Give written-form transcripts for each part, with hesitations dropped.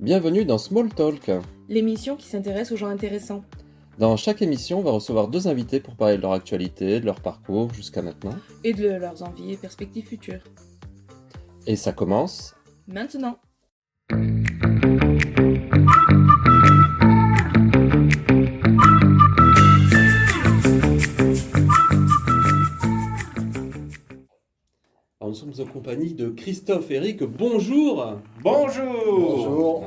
Bienvenue dans Small Talk. L'émission qui s'intéresse aux gens intéressants. Dans chaque émission, on va recevoir 2 invités pour parler de leur actualité, de leur parcours jusqu'à maintenant. Et de leurs envies et perspectives futures. Et ça commence Maintenant. Alors, nous sommes en compagnie de Christophe et Eric. Bonjour. Bonjour.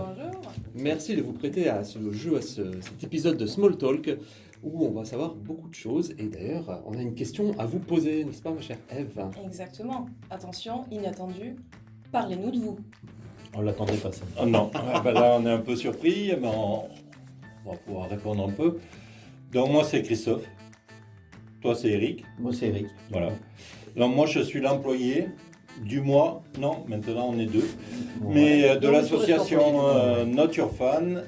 Merci de vous prêter à ce jeu, à cet épisode de Small Talk où on va savoir beaucoup de choses. Et d'ailleurs, on a une question à vous poser, n'est-ce pas ma chère Ève ? Exactement. Attention, inattendu. Parlez-nous de vous. On l'attendait pas ça. Oh non, là on est un peu surpris, mais on va pouvoir répondre un peu. Donc moi c'est Christophe, toi c'est Eric, Moi c'est Eric. voilà. Donc moi je suis l'employé du mois, non maintenant on est 2, Bon, mais ouais. de Non, l'association mais Not Your Fan,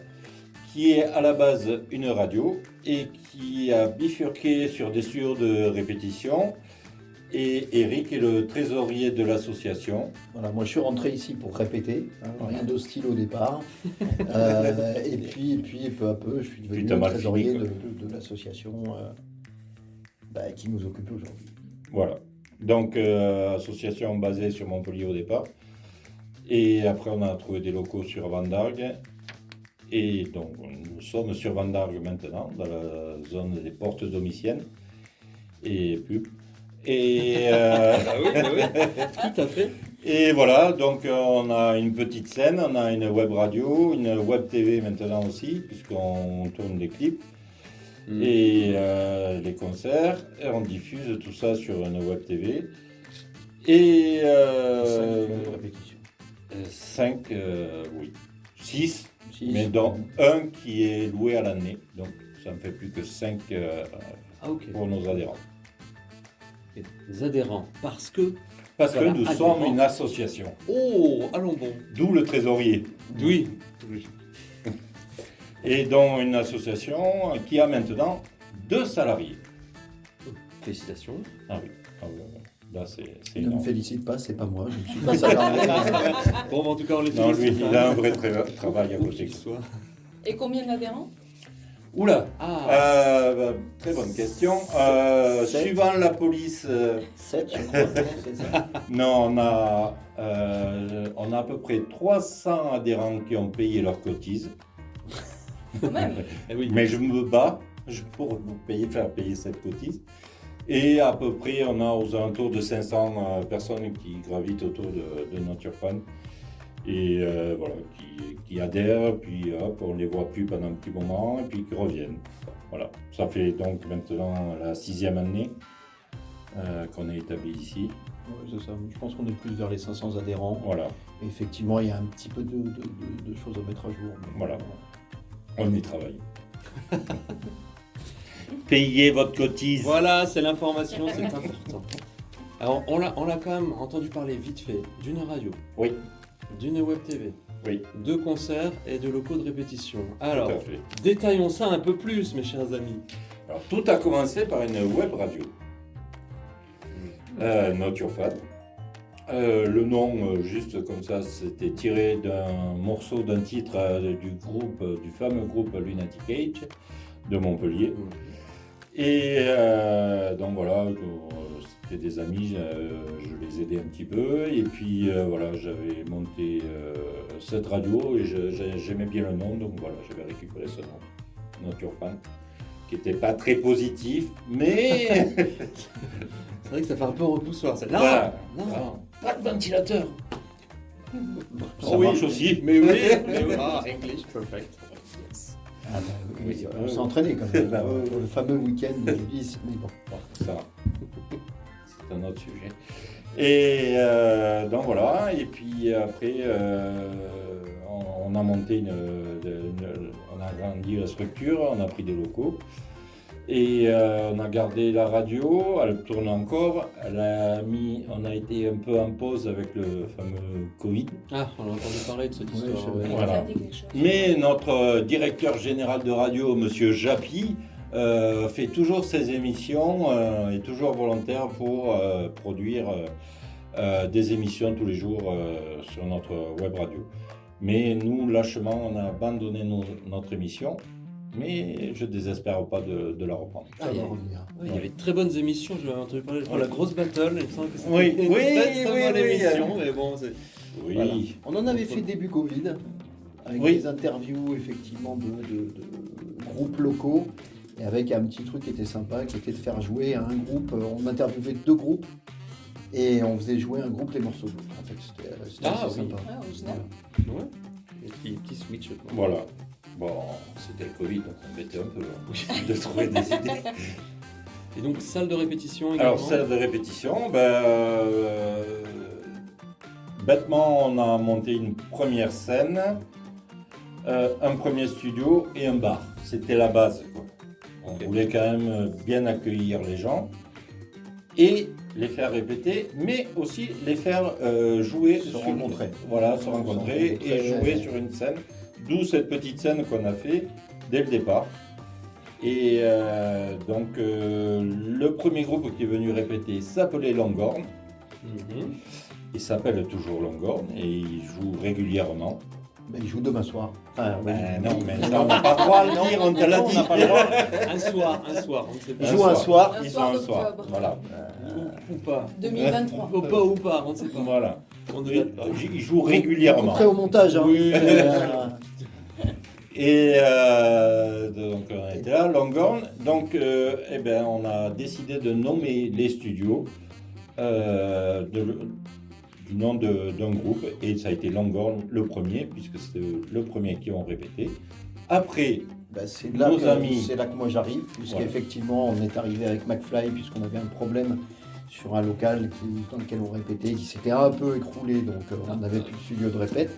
qui est à la base une radio et qui a bifurqué sur des studios de répétition. Et Eric est le trésorier de l'association. Voilà, moi je suis rentré ici pour répéter, rien d'hostile au départ. et puis peu à peu, je suis devenu t'as le mal trésorier fini, de l'association qui nous occupe aujourd'hui. Voilà. Donc, association basée sur Montpellier au départ. Et après, on a trouvé des locaux sur Vendargue. Et donc, nous sommes sur Vendargue maintenant, dans la zone des portes domiciennes. Et pub. Et, oui, tout à fait. et voilà, donc on a une petite scène, on a une web radio, une web TV maintenant aussi, puisqu'on tourne des clips. Et les concerts, et on diffuse tout ça sur une web TV. Et 5 répétitions. 5, oui, 6, Six. mais dont un qui est loué à l'année. Donc ça ne fait plus que 5 ok. pour nos adhérents. Les adhérents, parce que... Parce Voilà, que nous adhérents. sommes une association, Oh, allons bon. d'où le trésorier. Oui. Et donc une association qui a maintenant 2 salariés. Félicitations. Ah oui, là c'est Ne me énorme. félicite pas, c'est pas moi, je ne suis pas salarié. Bon, en tout cas, on les Non, lui, félicite. il a un vrai travail à Où côté. qu'il soit. Et combien d'adhérents ? Oula, très bonne question. Sept. Suivant la police, 7 je crois, c'est ça. non, on a à peu près 300 adhérents qui ont payé leurs cotises. Quand même. Eh oui. Mais je me bats pour vous faire payer cette cotise. Et à peu près, on a aux alentours de 500 personnes qui gravitent autour de Not Your Fan. Et voilà, qui adhèrent, puis hop, on les voit plus pendant un petit moment, et puis qui reviennent. Voilà, ça fait donc maintenant la 6e année qu'on est établi ici. Ouais, c'est ça. Je pense qu'on est plus vers les 500 adhérents. Voilà, Et effectivement, il y a un petit peu de choses à mettre à jour. mais Voilà. on y travaille. Payez votre cotise. Voilà, c'est l'information, c'est important. Alors, on l'a quand même entendu parler vite fait d'une radio, Oui, d'une web TV, oui, de concerts et de locaux de répétition. Alors, tout à fait. détaillons ça un peu plus, mes chers amis. Alors, tout a commencé par une web radio. Not Your Fan. Le nom, juste comme ça, c'était tiré d'un morceau, d'un titre du fameux groupe Lunatic Age de Montpellier. Et donc voilà, c'était des amis, je les aidais un petit peu. Et puis voilà, j'avais monté cette radio et j'aimais bien le nom, donc voilà, j'avais récupéré ce nom, Not Your Fan, qui n'était pas très positif, mais C'est vrai que ça fait un peu repoussoir. Non, voilà. non, Ah. pas de ventilateur. Ça marche aussi. Mais oui, mais oui. Ah, English perfect. Ah bah, oui, Oui, on s'est entraîné quand même. Bah, Le fameux week-end de 10, mais bon. Bon, ça, c'est un autre sujet. Et donc voilà, et puis après, on a monté on a agrandi la structure, on a pris des locaux. Et on a gardé la radio, elle tourne encore. On a été un peu en pause avec le fameux Covid. Ah, on a entendu parler de cette histoire. c'est vrai. Voilà. Ça me dit quelque chose. Mais notre directeur général de radio, Monsieur Japy, fait toujours ses émissions, est toujours volontaire pour produire des émissions tous les jours sur notre web radio. Mais nous, lâchement, on a abandonné notre émission. Mais je ne désespère pas de la reprendre. Ça va revenir. Ouais, il y avait de très bonnes émissions, je l'avais entendu parler. Je crois la grosse battle, il me semble que c'était Oui, une oui, très, très oui, bonne oui, émission, mais bon, c'est... Oui. Voilà. On en avait fait début Covid, avec Oui. des interviews effectivement de groupes locaux, et avec un petit truc qui était sympa, qui était de faire jouer à un groupe. On interviewait 2 groupes, et on faisait jouer un groupe les morceaux de l'autre. En fait, c'était Ah, assez oui. sympa. Ouais, original. Ouais. Et petit switch. quoi. Voilà. Bon, c'était le Covid, donc on m'embêtait un peu de trouver des idées. Et donc, salle de répétition également. Alors, salle de répétition, bêtement, on a monté une première scène, un premier studio et un bar. C'était la base, quoi. On voulait quand même bien accueillir les gens et les faire répéter, mais aussi les faire jouer, Se rencontrer. Voilà, se rencontrer Se rencontrer, et jouer ouais. sur une scène. D'où cette petite scène qu'on a fait dès le départ. Et donc, le premier groupe qui est venu répéter s'appelait Longhorn. Mhm. Il s'appelle toujours Longhorn et il joue régulièrement. Mais il joue demain soir. Enfin, oui. Non, mais ça, on n'a pas le droit de le dire, on te l'a dit. Un soir, on ne sait pas. Il joue un soir. Un Ils soir sont un soir. d'octobre. Voilà. Ou pas. 2023. Ou pas, on ne sait pas. Voilà. On ne Il date pas. il joue régulièrement. Prêt au montage. Hein. Oui. Et donc on était là, Longhorn. Donc on a décidé de nommer les studios du nom d'un groupe et ça a été Longhorn le premier puisque c'était le premier qui ont répété. Après, C'est là, Nos que- amis. c'est là que moi j'arrive, puisqu'effectivement on est arrivé avec McFly, puisqu'on avait un problème sur un local dans lequel on répétait, qui s'était un peu écroulé, donc on n'avait plus de studio de répète.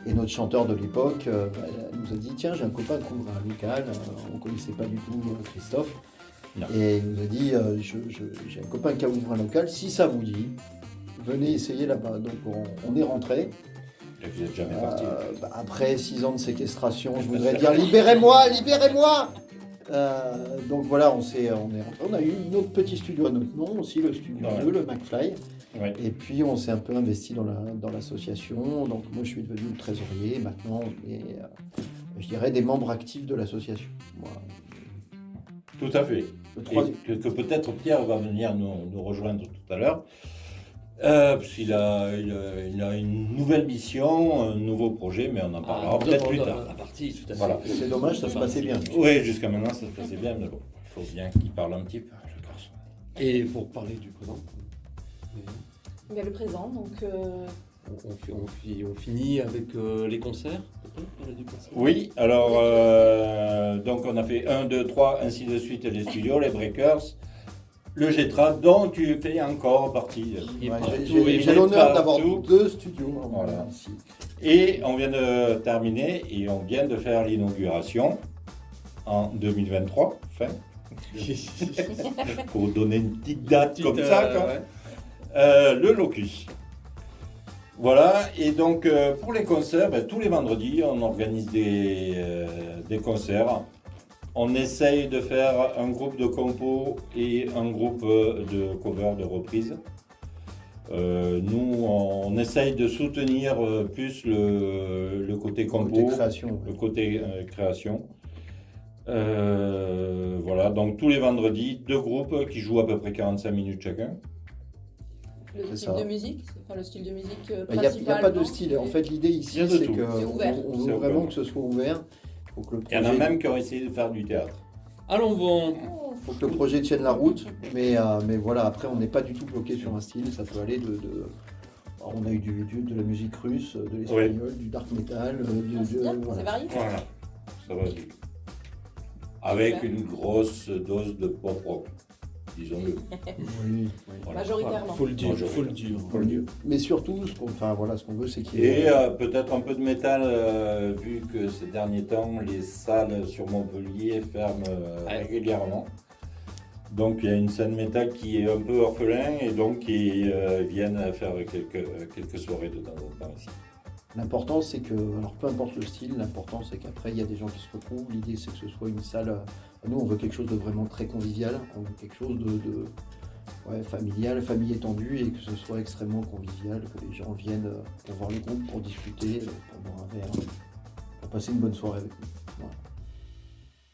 Et notre chanteur de l'époque nous a dit tiens, j'ai un copain qui ouvre un local, on ne connaissait pas du tout Christophe. Non. Et il nous a dit j'ai un copain qui a ouvert un local, si ça vous dit, venez essayer là-bas. Donc on est rentré. et vous n'êtes jamais parti. Après 6 ans de séquestration, je voudrais dire libérez-moi, libérez-moi. Donc voilà, on est rentré. On a eu notre petit studio à notre nom aussi, le studio Ouais. 2, le McFly. Ouais. Et puis on s'est un peu investi dans l'association. Donc moi je suis devenu le trésorier. Maintenant on est, je dirais, des membres actifs de l'association. Voilà. Tout à fait. Le Et troisième- que peut-être Pierre va venir nous rejoindre tout à l'heure. Parce qu'il a une nouvelle mission, un nouveau projet, mais on en parlera peut-être plus tard. La partie, tout à fait. Voilà. C'est dommage, ça se passait bien. Oui, jusqu'à maintenant ça se passait bien, mais bon, il faut bien qu'il parle un petit peu, le garçon. Et pour parler du présent, Mais le présent, donc on finit avec les concerts, peut-être parler du concert. Oui, alors, donc on a fait 1, 2, 3, ainsi de suite, les studios, les breakers, le Getra, dont tu fais encore partie. Et Ouais, partout, j'ai et j'ai l'honneur partout. d'avoir 2 studios Voilà. ici. Et on vient de terminer et on vient de faire l'inauguration en 2023, fin, pour donner une petite date comme ça, quoi. ouais. Le Locus. Voilà, et donc pour les concerts, tous les vendredis, on organise des concerts. On essaye de faire un groupe de compos et un groupe de cover, de reprise. Nous, on essaye de soutenir plus le côté compo, Côté création. le côté création. Voilà, donc tous les vendredis, 2 groupes qui jouent à peu près 45 minutes chacun. le C'est type ça. de musique, enfin le style de musique Il n'y a pas de style. En fait, l'idée Il y ici, a de c'est tout. qu'on C'est ouvert. on C'est veut vraiment ouvert. que ce soit ouvert. Faut que le Il y en a projet, même qui ont essayé de faire du théâtre. Allons bon. faut que le projet tienne la route. Mais voilà, après, on n'est pas du tout bloqué sur un style. Ça peut aller alors, on a eu de la musique russe, de l'espagnol, du dark metal, C'est bien, voilà. c'est varié. Voilà, ça va vite. Avec Super. une grosse dose de pop rock. disons-le. Oui. Voilà. Majoritairement. Faut le dire, Bonjour. faut le dire. Mais surtout, ce qu'on veut, c'est qu'il y ait... Et peut-être un peu de métal, vu que ces derniers temps, les salles sur Montpellier ferment régulièrement. Donc il y a une scène métal qui est un peu orphelin et donc ils viennent faire quelques soirées de temps en temps ici. L'important, c'est que, alors peu importe le style, l'important, c'est qu'après, il y a des gens qui se retrouvent. L'idée, c'est que ce soit une salle... Nous, on veut quelque chose de vraiment très convivial. On veut quelque chose de familial, famille étendue, et que ce soit extrêmement convivial, que les gens viennent pour voir le groupe, pour discuter, pour boire un verre, pour passer une bonne soirée avec nous.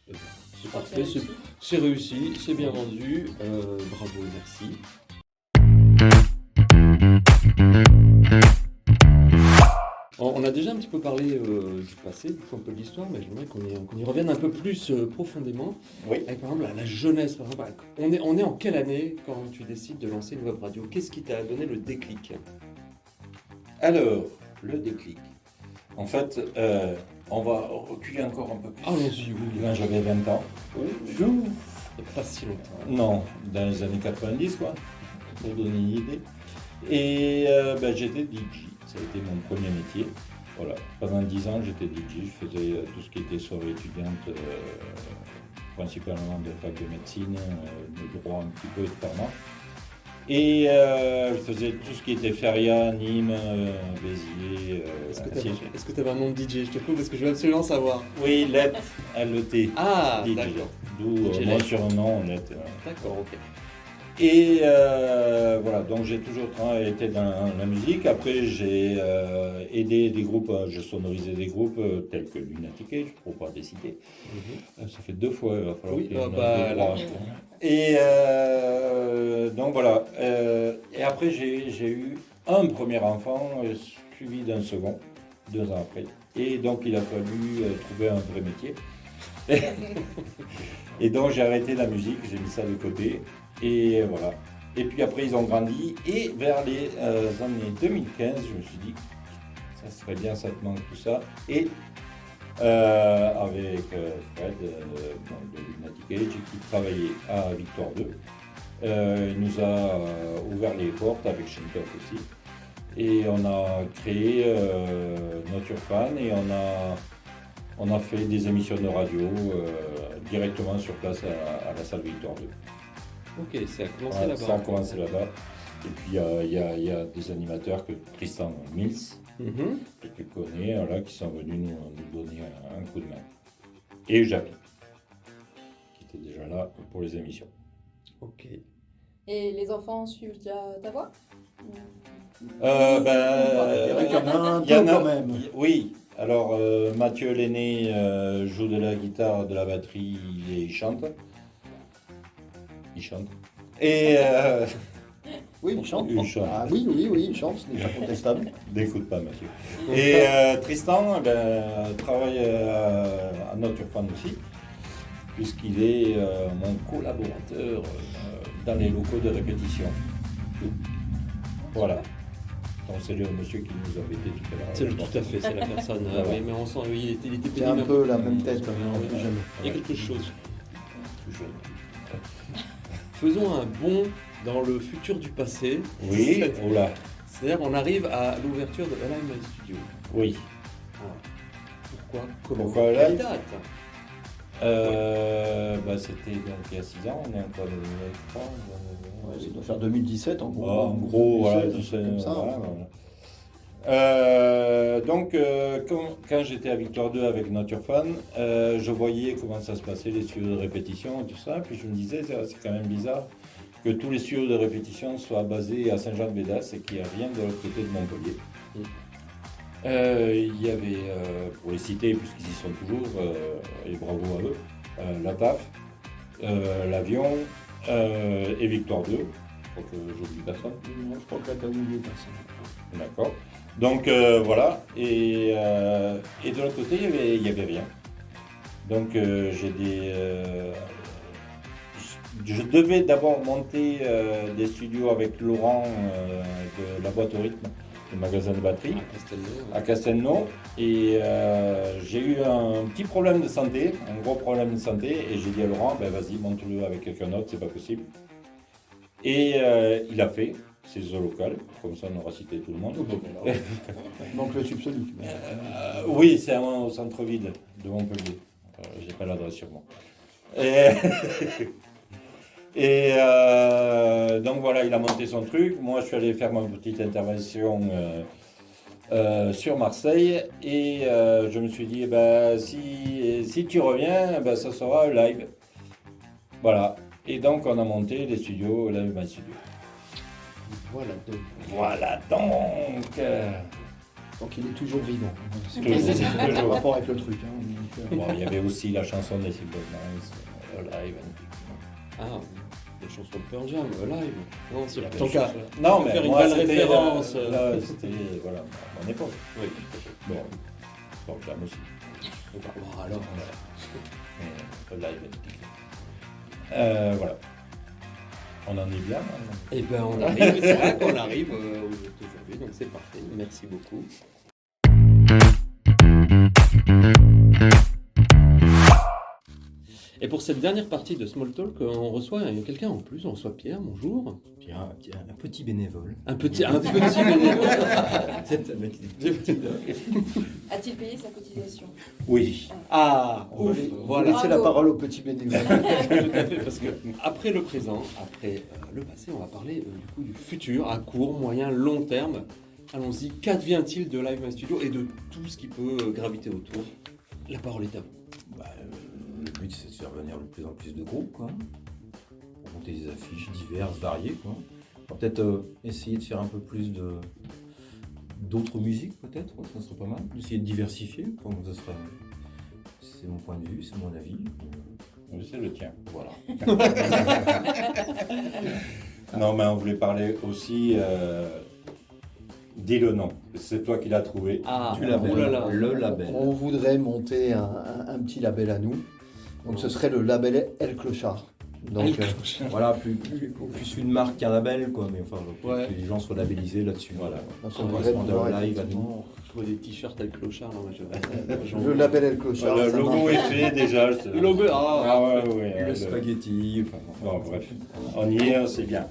Voilà. C'est parfait, c'est réussi, c'est bien vendu. Bravo, merci. On a déjà un petit peu parlé du passé, un peu de l'histoire, mais j'aimerais qu'on y revienne un peu plus profondément. Oui. Avec par exemple la jeunesse. Par exemple, on est en quelle année quand tu décides de lancer une web radio? Qu'est-ce qui t'a donné le déclic? Alors, le déclic. En fait, on va reculer encore un peu plus. Allons-y, oui. Quand j'avais 20 ans. Il n'y a pas si longtemps. Non, dans les années 90, quoi, pour donner une idée. Et j'étais DJ. Ça a été mon premier métier. Voilà. Pendant 10 ans, j'étais DJ. Je faisais tout ce qui était soirée étudiante, principalement de fac de médecine, de droit un petit peu de pharma. Et je faisais tout ce qui était Feria, Nîmes, Béziers. Est-ce que tu avais un nom de DJ? Je te coupe parce que je veux absolument savoir. Oui, LET, L-E-T. Ah, DJ. d'accord. D'où DJ mon Let. surnom, LET. D'accord, ok. Et voilà, donc j'ai toujours été dans la musique. Après, j'ai aidé des groupes, je sonorisais des groupes tels que Lunatic Age, pour ne pas les citer. Ça fait 2 fois, il va falloir Oui, qu'il y ait une bah, autre là. fois. Et donc voilà. Et après, j'ai eu un premier enfant, suivi d'un second, 2 ans après. Et donc, il a fallu trouver un vrai métier. Et donc, j'ai arrêté la musique, j'ai mis ça de côté. Et voilà. Et puis après, ils ont grandi. Et vers les années 2015, je me suis dit, ça serait bien, ça te manque tout ça. Et avec Fred de Lunatic Age, qui travaillait à Victoire 2, il nous a ouvert les portes avec Shintok aussi. Et on a créé Notre Fan et on a fait des émissions de radio directement sur place à la salle Victoire 2. Ok, ça a commencé Ouais, là-bas. ça a commencé là-bas. Et puis il y a des animateurs que Tristan Mills, Mhm. que tu connais, là, qui sont venus nous donner un coup de main. Et Japi, qui était déjà là pour les émissions. Ok. Et les enfants suivent déjà ta voix? Il y en a un il y en peu a- quand même. Oui, alors Mathieu l'aîné joue de la guitare, de la batterie et il chante. Il chante. Et Oui, il chante. Il chante. Ah oui, il chante, ce n'est pas contestable. n'écoute pas Mathieu. Et Tristan travaille à Notre Fan aussi, puisqu'il est mon collaborateur dans les locaux de répétition. Voilà. Donc c'est le monsieur qui nous a embêtés tout à l'heure. C'est tout à fait, c'est la personne. Voilà. Oui, mais on sent, oui, il était C'est un pénible. peu la même tête, mais Oui. plus jamais. Il y a quelque chose. Toujours. Faisons un bond dans le futur du passé. Oui, oula. C'est-à-dire, on arrive à l'ouverture de Align My Studio. Oui. Pourquoi? Comment? Pourquoi Quelle Align date? C'était donc il y a 6 ans, on est encore dans Ouais, ça doit faire 2017 en gros. En gros, voilà, 2017, comme ça. voilà, donc, quand j'étais à Victoire 2 avec Nature Fan, je voyais comment ça se passait, les studios de répétition et tout ça. Puis je me disais, c'est quand même bizarre que tous les studios de répétition soient basés à Saint-Jean-de-Bédas et qu'il n'y a rien de l'autre côté de Montpellier. Il y avait, pour les citer, puisqu'ils y sont toujours, et bravo à eux, la TAF, l'Avion et Victoire 2. Je crois que j'oublie personne. Non, je crois que là, t'as oublié personne. D'accord. Donc voilà. Et de l'autre côté, il y avait rien. Donc je devais d'abord monter des studios avec Laurent de la boîte au rythme, le magasin de batterie, à Castelnau. Et j'ai eu un petit problème de santé, un gros problème de santé. Et j'ai dit à Laurent, ben vas-y, monte-le avec quelqu'un d'autre, c'est pas possible. Et il a fait ses locales, comme ça on aura cité tout le monde. Il manque le Subsonic. Oui, c'est au centre-ville de Montpellier. J'ai pas l'adresse sur moi. Et, donc voilà, il a monté son truc. Moi, je suis allé faire ma petite intervention sur Marseille. Et je me suis dit, si tu reviens, ça sera live. Voilà. Et donc, on a monté les studios, Live My Studio. Voilà donc. Donc il est toujours vivant. Toujours. C'est rapport avec le truc. Hein, Bon, il y avait aussi la chanson des Simple Minds, live. Ah, des chansons de Pearl Jam, live. Non, c'est Il y avait tant des qu'à chansons. Non, mais faire une moi, belle c'était, référence. Là, c'était voilà, à mon époque. Oui. Bon, Pearl Jam aussi. Bon, alors. Mais, live. Voilà. On en est bien maintenant. Eh ben, on arrive, c'est vrai qu'on arrive aujourd'hui, donc c'est parfait. Merci beaucoup. Et pour cette dernière partie de Small Talk, on reçoit quelqu'un en plus, on reçoit Pierre, bonjour. Pierre, un petit bénévole. Un petit bénévole. A-t-il payé sa cotisation? Oui. Ah, On va ouf, laisser voilà. la parole au petit bénévole. Tout à fait, parce que après le présent, après le passé, on va parler du coup du futur, à court, moyen, long terme. Allons-y, qu'advient-il de Live My Studio et de tout ce qui peut graviter autour? La parole est à vous. Le but, c'est de faire venir de plus en plus de groupes, quoi, pour monter des affiches diverses, variées, quoi. On va peut-être essayer de faire un peu plus d'autres musiques, peut-être, quoi, ça serait pas mal. Essayer de diversifier, quoi, ça serait... C'est mon point de vue, c'est mon avis. Oui, c'est le tien. Voilà. Non, mais on voulait parler aussi. Dis le nom. C'est toi qui l'as trouvé. Ah, Du label. oh là là. Le label. On voudrait monter un petit label à nous. Donc ce serait le label El Clochard. Donc Voilà, plus une marque qu'un label, quoi, mais enfin, Ouais. que les gens soient labellisés là-dessus. Voilà. on Ça voudrait correspond pouvoir à live à nous. effectivement- Je vois des t-shirts avec clochard, là, moi, Le label El Clochard. Le ça logo marche. est fait déjà. Le logo, Le spaghetti, enfin, Bon, bref. On y est, c'est bien.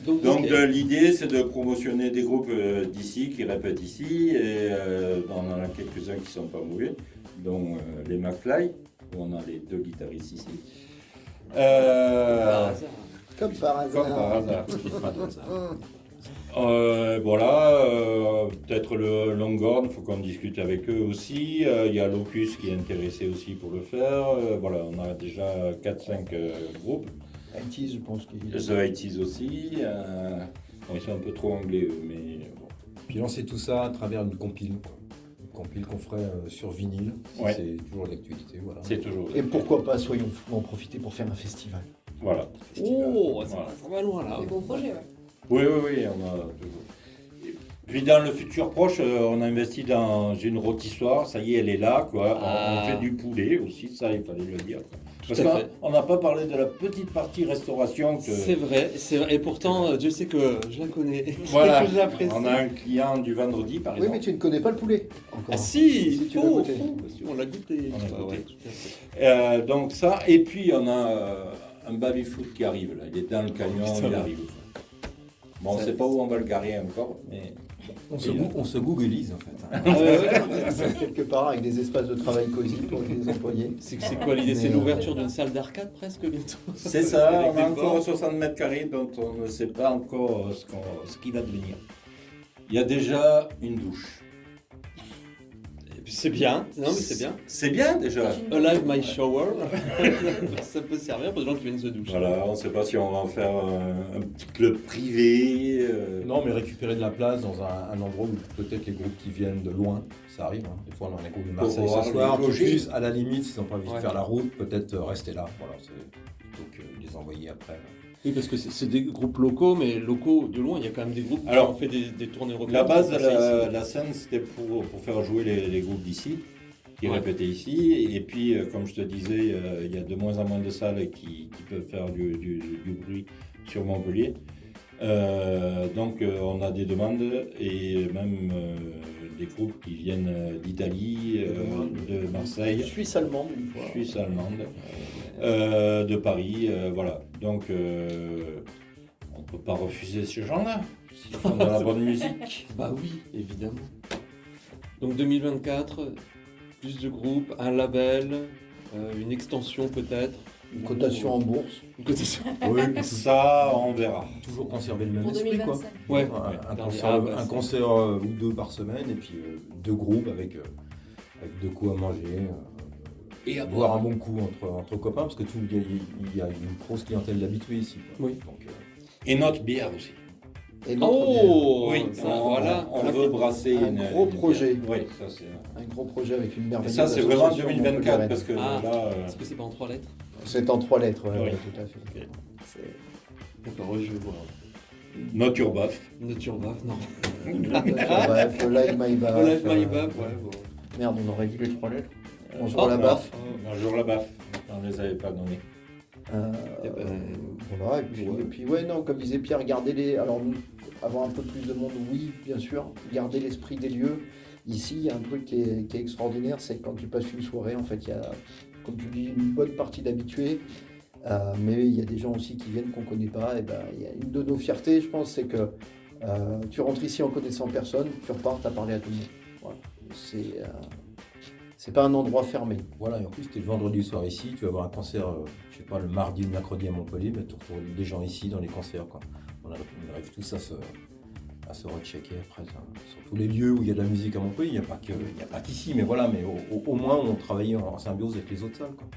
Donc ok. l'idée, c'est de promotionner des groupes d'ici, qui répètent ici, et on en a quelques-uns qui sont pas mauvais, dont les McFly, où on a les deux guitaristes ici. Par hasard. Comme par hasard. Comme par hasard. Voilà, peut-être le Longhorn, il faut qu'on discute avec eux aussi. Il y a Locus qui est intéressé aussi pour le faire. Voilà, on a déjà 4-5 groupes. IT, je pense qu'il The 80s aussi. Bon, ils sont un peu trop anglais, eux, mais bon. Puis lancer tout ça à travers une compile, quoi. Une compile qu'on ferait sur vinyle, si Ouais. c'est toujours d'actualité, voilà. C'est toujours. Et pourquoi pas, soyons fous, en profiter pour faire un festival. Voilà. Oh, Voilà. ça va loin là. Des beaux projets, ouais. Oui, on a toujours. Et puis dans le futur proche, on a investi dans une rôtissoire, ça y est, elle est là, quoi. Ah. On fait du poulet aussi, ça, il fallait le dire. Parce à fait. qu'on n'a pas parlé de la petite partie restauration que... C'est vrai. Et pourtant, Dieu sait que je la connais. Voilà, que j'apprécie. on a un client du vendredi, par Oui, exemple. mais tu ne connais pas le poulet. Encore. Ah si, Si tu faux, l'as goûté. faux. Si, on l'a goûté. On l'a Ah goûté. ouais, tout à fait. Donc ça, et puis on a un baby-foot qui arrive, là. Il est dans le camion, Putain. il arrive. Bon, on ne sait pas où on va le garer encore, mais... On se googleise en fait. Ah ouais. Quelque part avec des espaces de travail cosy pour les employés. C'est quoi l'idée? C'est Mais, l'ouverture d'une salle d'arcade presque bientôt. C'est ça, Avec on des a encore bords. 60 mètres carrés dont on ne sait pas encore ce qui va devenir. Il y a déjà une douche. Et puis c'est bien. Non mais c'est bien. C'est bien déjà. C'est une- Alive My Shower. Ça peut servir pour des gens qui viennent se doucher. Voilà, on ne sait pas si on va en faire un petit club privé. Non, mais récupérer de la place dans un endroit où peut-être les groupes qui viennent de loin, ça arrive. Hein. Des fois, on a un groupe de Marseille pouvoir ce soir, les qui loger. plus, à la limite, s'ils n'ont pas envie Ouais. de faire la route, peut-être rester là. Voilà, c'est plutôt que de les envoyer après. Oui, parce que c'est des groupes locaux, mais locaux de loin. Il y a quand même des groupes Alors, qui ont fait des tournées européennes. La base de qui sont passés ici. la scène, c'était pour faire jouer les groupes d'ici, qui Ouais. répétaient ici. Et puis, comme je te disais, il y a de moins en moins de salles qui peuvent faire du bruit sur Montpellier. Donc, on a des demandes et même des groupes qui viennent d'Italie, de Marseille, Suisse allemande une fois. Suisse allemande, de Paris. Voilà. Donc, on ne peut pas refuser ces gens-là, s'ils font de la bonne musique. Bah oui, évidemment. Donc 2024, plus de groupes, un label, une extension peut-être. Une cotation en bourse. Une cotation. Oui, Ça, on verra. toujours conserver le même Pour esprit, quoi. 2025. Ouais. Un Ouais. concert, Ah, bah, un c'est- concert ou deux par semaine, et puis deux groupes avec de quoi manger. Et à Boire un bon coup entre copains, parce que il y a une grosse clientèle d'habitués ici, quoi. Oui. Donc, Et notre bière aussi. Et notre Oh Oui, ça, on, voilà. on veut brasser un gros projet. bière. Oui, ça c'est. bière. Un gros projet avec une merveilleuse Ça c'est vraiment association 2024 montpelliéraine. parce que Ah. là. Est-ce que c'est pas en 3 lettres? C'est en 3 lettres, ouais, Oui. ouais, tout à fait. Ok. C'est- D'accord, oui, je vois. Notre urbaf. Nature Baf, non. Bref, Live My Baf. Live My Baf, ouais, bon. Merde, on aurait dit les 3 lettres. Bonjour Oh, la baffe. Un jour la baffe. On les avait pas nommés. Eh ben, Voilà, et puis ouais, non, comme disait Pierre, garder les. Alors, avoir un peu plus de monde, oui, bien sûr. Garder l'esprit des lieux. Ici, il y a un truc qui est extraordinaire, c'est que quand tu passes une soirée, en fait, il y a, comme tu dis, une bonne partie d'habitués. Mais il y a des gens aussi qui viennent qu'on ne connaît pas. Et ben, il y a une de nos fiertés, je pense, c'est que tu rentres ici en connaissant personne, tu repars, tu as parlé à tout le monde. Voilà. C'est pas un endroit fermé. voilà, et en plus, tu es le vendredi soir ici, tu vas avoir un concert, je sais pas, le mardi ou le mercredi à Montpellier, mais tu retrouves des gens ici dans les concerts, quoi. On arrive tous à se rechecker après, ça. Sur tous les lieux où il y a de la musique à Montpellier, il n'y a pas qu'ici, mais voilà, mais au moins on travaille en symbiose avec les autres salles, quoi.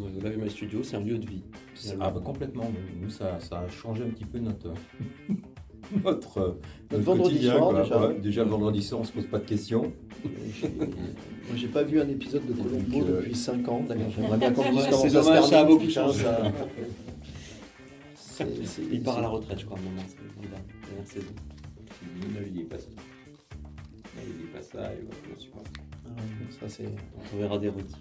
ouais, le Live My Studio, c'est un lieu de vie. Ah bah complètement, nous ça a changé un petit peu notre Notre vendredi quotidien, soir, quoi. déjà. Ouais, déjà le vendredi soir on se pose pas de questions. Moi, j'ai pas vu un épisode de Colombo Donc, depuis 5 ans. D'ailleurs, j'aimerais bien qu'on dise Ouais, comment c'est ça se dommage, ça a termine. beaucoup Putain, changé. Il part à la c'est- retraite, je crois, à un moment. C'est la dernière saison. Ne lui dis pas ça. Ne lui dis pas ça, il va le supporter. Ça, c'est. On verra des rediffs.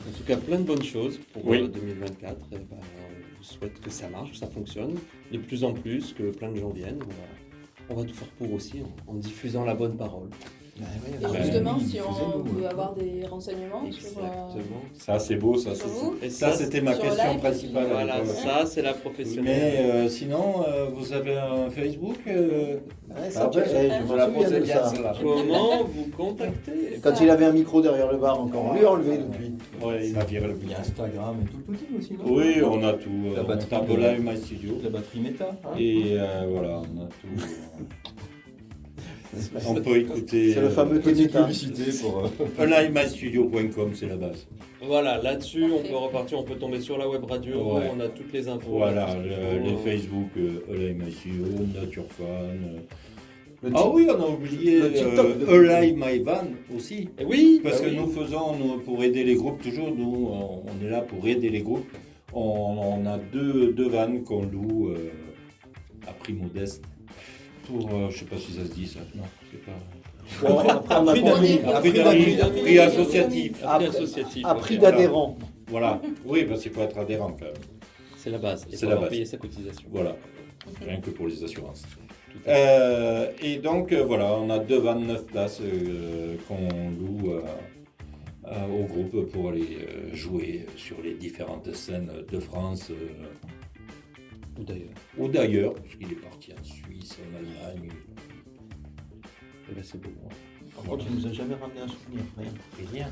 En tout cas, plein de bonnes choses pour Oui. 2024. Et ben, on vous souhaite que ça marche, que ça fonctionne de plus en plus, que plein de gens viennent. On va tout faire pour aussi en diffusant la bonne parole. Et justement, si on diffusez-nous, veut ouais. avoir des renseignements sur, Exactement. Ça c'est beau, ça. Sur c'est- vous Et Ça c'était ma sur question live, principale. Voilà, Ouais. ça c'est la professionnelle. Mais sinon, vous avez un Facebook Ouais, ça, Ah tu- ouais, je je me la souviens posais de bien, ça. celle-là. Comment vous contacter Quand il avait un micro derrière le bar encore, on lui a enlevé depuis. Ouais, il m'a viré le Il y a Instagram et tout le petit aussi, non? Oui, on a tout. La On batterie tape de- Live My Studio. La batterie méta. Hein. Et voilà, on a tout. On peut écouter. C'est le fameux Petite Ténéta. publicité pour. livemystudio.com, c'est la base. Voilà, là-dessus on Parfait. peut repartir, on peut tomber sur la web radio, Ouais. on a toutes les infos. Voilà, tout ce qu'il faut. les Facebook, Live My Studio, Nature Fan. Le Ah oui, on a oublié le TikTok de- Live My Van aussi. Et oui, Parce bah que oui. nous faisons, pour aider les groupes, toujours, nous, on est là pour aider les groupes. On a deux vannes qu'on loue à prix modeste pour, je sais pas si ça se dit ça, non, c'est pas... Bon, après, on a Prix compris. d'amis, À prix d'amis, d'amis, prix associatif. Après Après- associatif. À prix ok. d'adhérent. Voilà, oui, parce qu'il faut être adhérent quand même. C'est la base. Il C'est faut la avoir base. payé sa cotisation. Voilà, rien que pour les assurances. Tout à Et donc, voilà, on a 2,29 places qu'on loue au groupe pour aller jouer sur les différentes scènes de France Ou d'ailleurs. ou d'ailleurs, parce qu'il est parti en Suisse, en Allemagne, Eh ben, c'est beau. Par contre, il nous a jamais ramené un souvenir. Rien. et rien.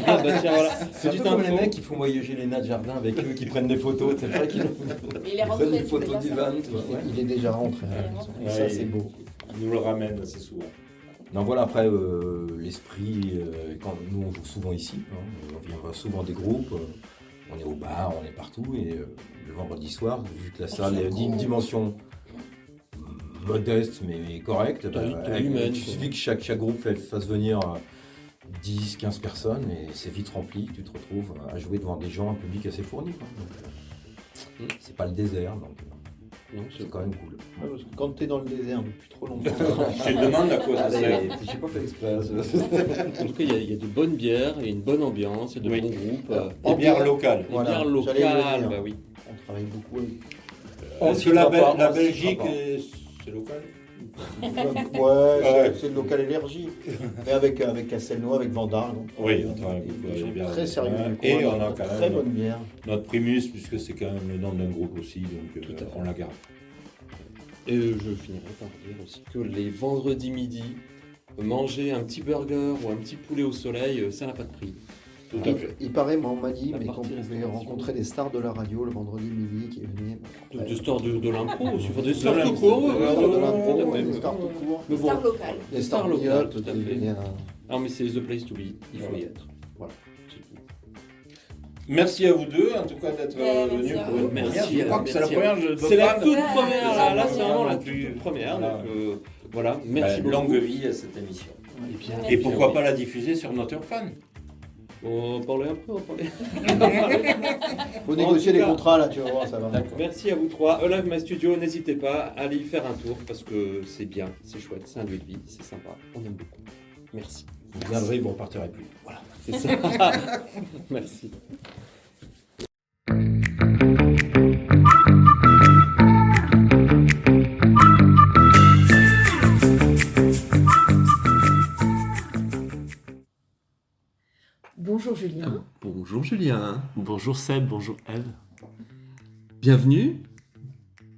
Ah bah tiens, voilà. C'est un peu Petite comme les info. mecs qui font voyager les nains de jardin avec eux, qui prennent des photos. C'est vrai qu'ils Mais il est prennent rentré, des c'est photos déjà du ça. van. tu vois, ouais. Il est déjà rentré à la Il est maison. rentré. Et ça, Ouais, c'est il- beau. Il nous le ramène assez souvent. Donc voilà, après, l'esprit, quand nous on joue souvent ici, hein, on vient souvent des groupes, on est au bar, on est partout, et le vendredi soir, vu que la salle est d'une dimension modeste mais correcte, Taille humaine, il quoi. suffit que chaque groupe fasse venir 10, 15 personnes, et c'est vite rempli, tu te retrouves à jouer devant des gens, un public assez fourni. Quoi. Donc, c'est pas le désert, donc Non, c'est quand même cool. Ouais, parce que quand tu es dans le désert depuis trop longtemps, Je te demande à quoi ça sert. J'ai pas fait exprès. En tout cas, il y a de bonnes bières, et une bonne ambiance, et de Oui. bons groupes. Des bières locales. Des Voilà, bières j'allais le locales, dire. bah oui. on travaille beaucoup avec. Est-ce que citera la pas, on la citera Belgique, pas. c'est local? Ouais, c'est le local énergie. Mais avec Castelnau, avec Vandar. Donc, Oui, on travaille des beaucoup gens avec bien. très sérieux. Et on a quand très même bonne bière. notre Primus, puisque c'est quand même le nom d'un groupe aussi, donc Tout à fait. on la garde. Et je finirai par dire aussi que les vendredis midi, manger un petit burger ou un petit poulet au soleil, ça n'a pas de prix. Tout à fait. Il paraît, moi, on m'a dit, La mais qu'on partie pouvait restauration. rencontrer des stars de la radio le vendredi midi qui venaient. Des stars de l'impro aussi, enfin, des stars l'impro, tout court. Des stars de l'impro, tout à fait. des stars tout court. Mais bon, Star locale. Des stars stars locales, locales, tout à qui fait. venaient, Non, mais c'est the place to be, il faut Voilà. y être. Voilà, c'est tout. Merci à vous deux, en tout cas, d'être Ouais, venus merci à pour vous. une Merci première. Je à- crois que c'est la merci à première. C'est la toute Ouais, première, c'est là c'est vraiment la plus- toute première, Voilà. donc voilà, merci beaucoup. Longue vie à cette émission. Et bien, Merci. Et pourquoi pas la diffuser sur notre fan? On va parler un peu, on va parler. Faut En négocier tout les cas- contrats là, tu vas voir, ça va. Merci à vous trois. Live My Studio, n'hésitez pas à aller y faire un tour parce que c'est bien, c'est chouette, c'est un lieu de vie, c'est sympa, on aime beaucoup. Merci. Vous viendrez, vous ne repartirez plus. Voilà. C'est ça. Merci. Bonjour Julien. Bonjour Julien. Bonjour Seb, bonjour Eve. Bienvenue.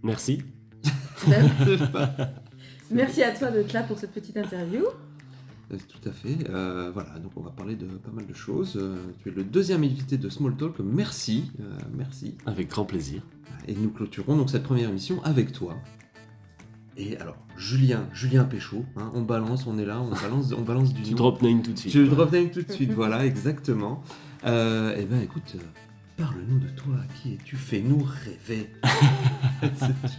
Merci. Merci à toi d'être là pour cette petite interview. Tout à fait. Voilà, donc on va parler de pas mal de choses. Tu es le deuxième invité de Small Talk. Merci. Merci. Avec grand plaisir. Et nous clôturons donc cette première émission avec toi. Et alors, Julien Péchaud, hein, on balance, on est là, on balance du Tu nom. drop name tout de suite. Je drop name tout de suite, voilà, exactement. Eh ben écoute, parle-nous de toi, qui es-tu? Fais-nous rêver.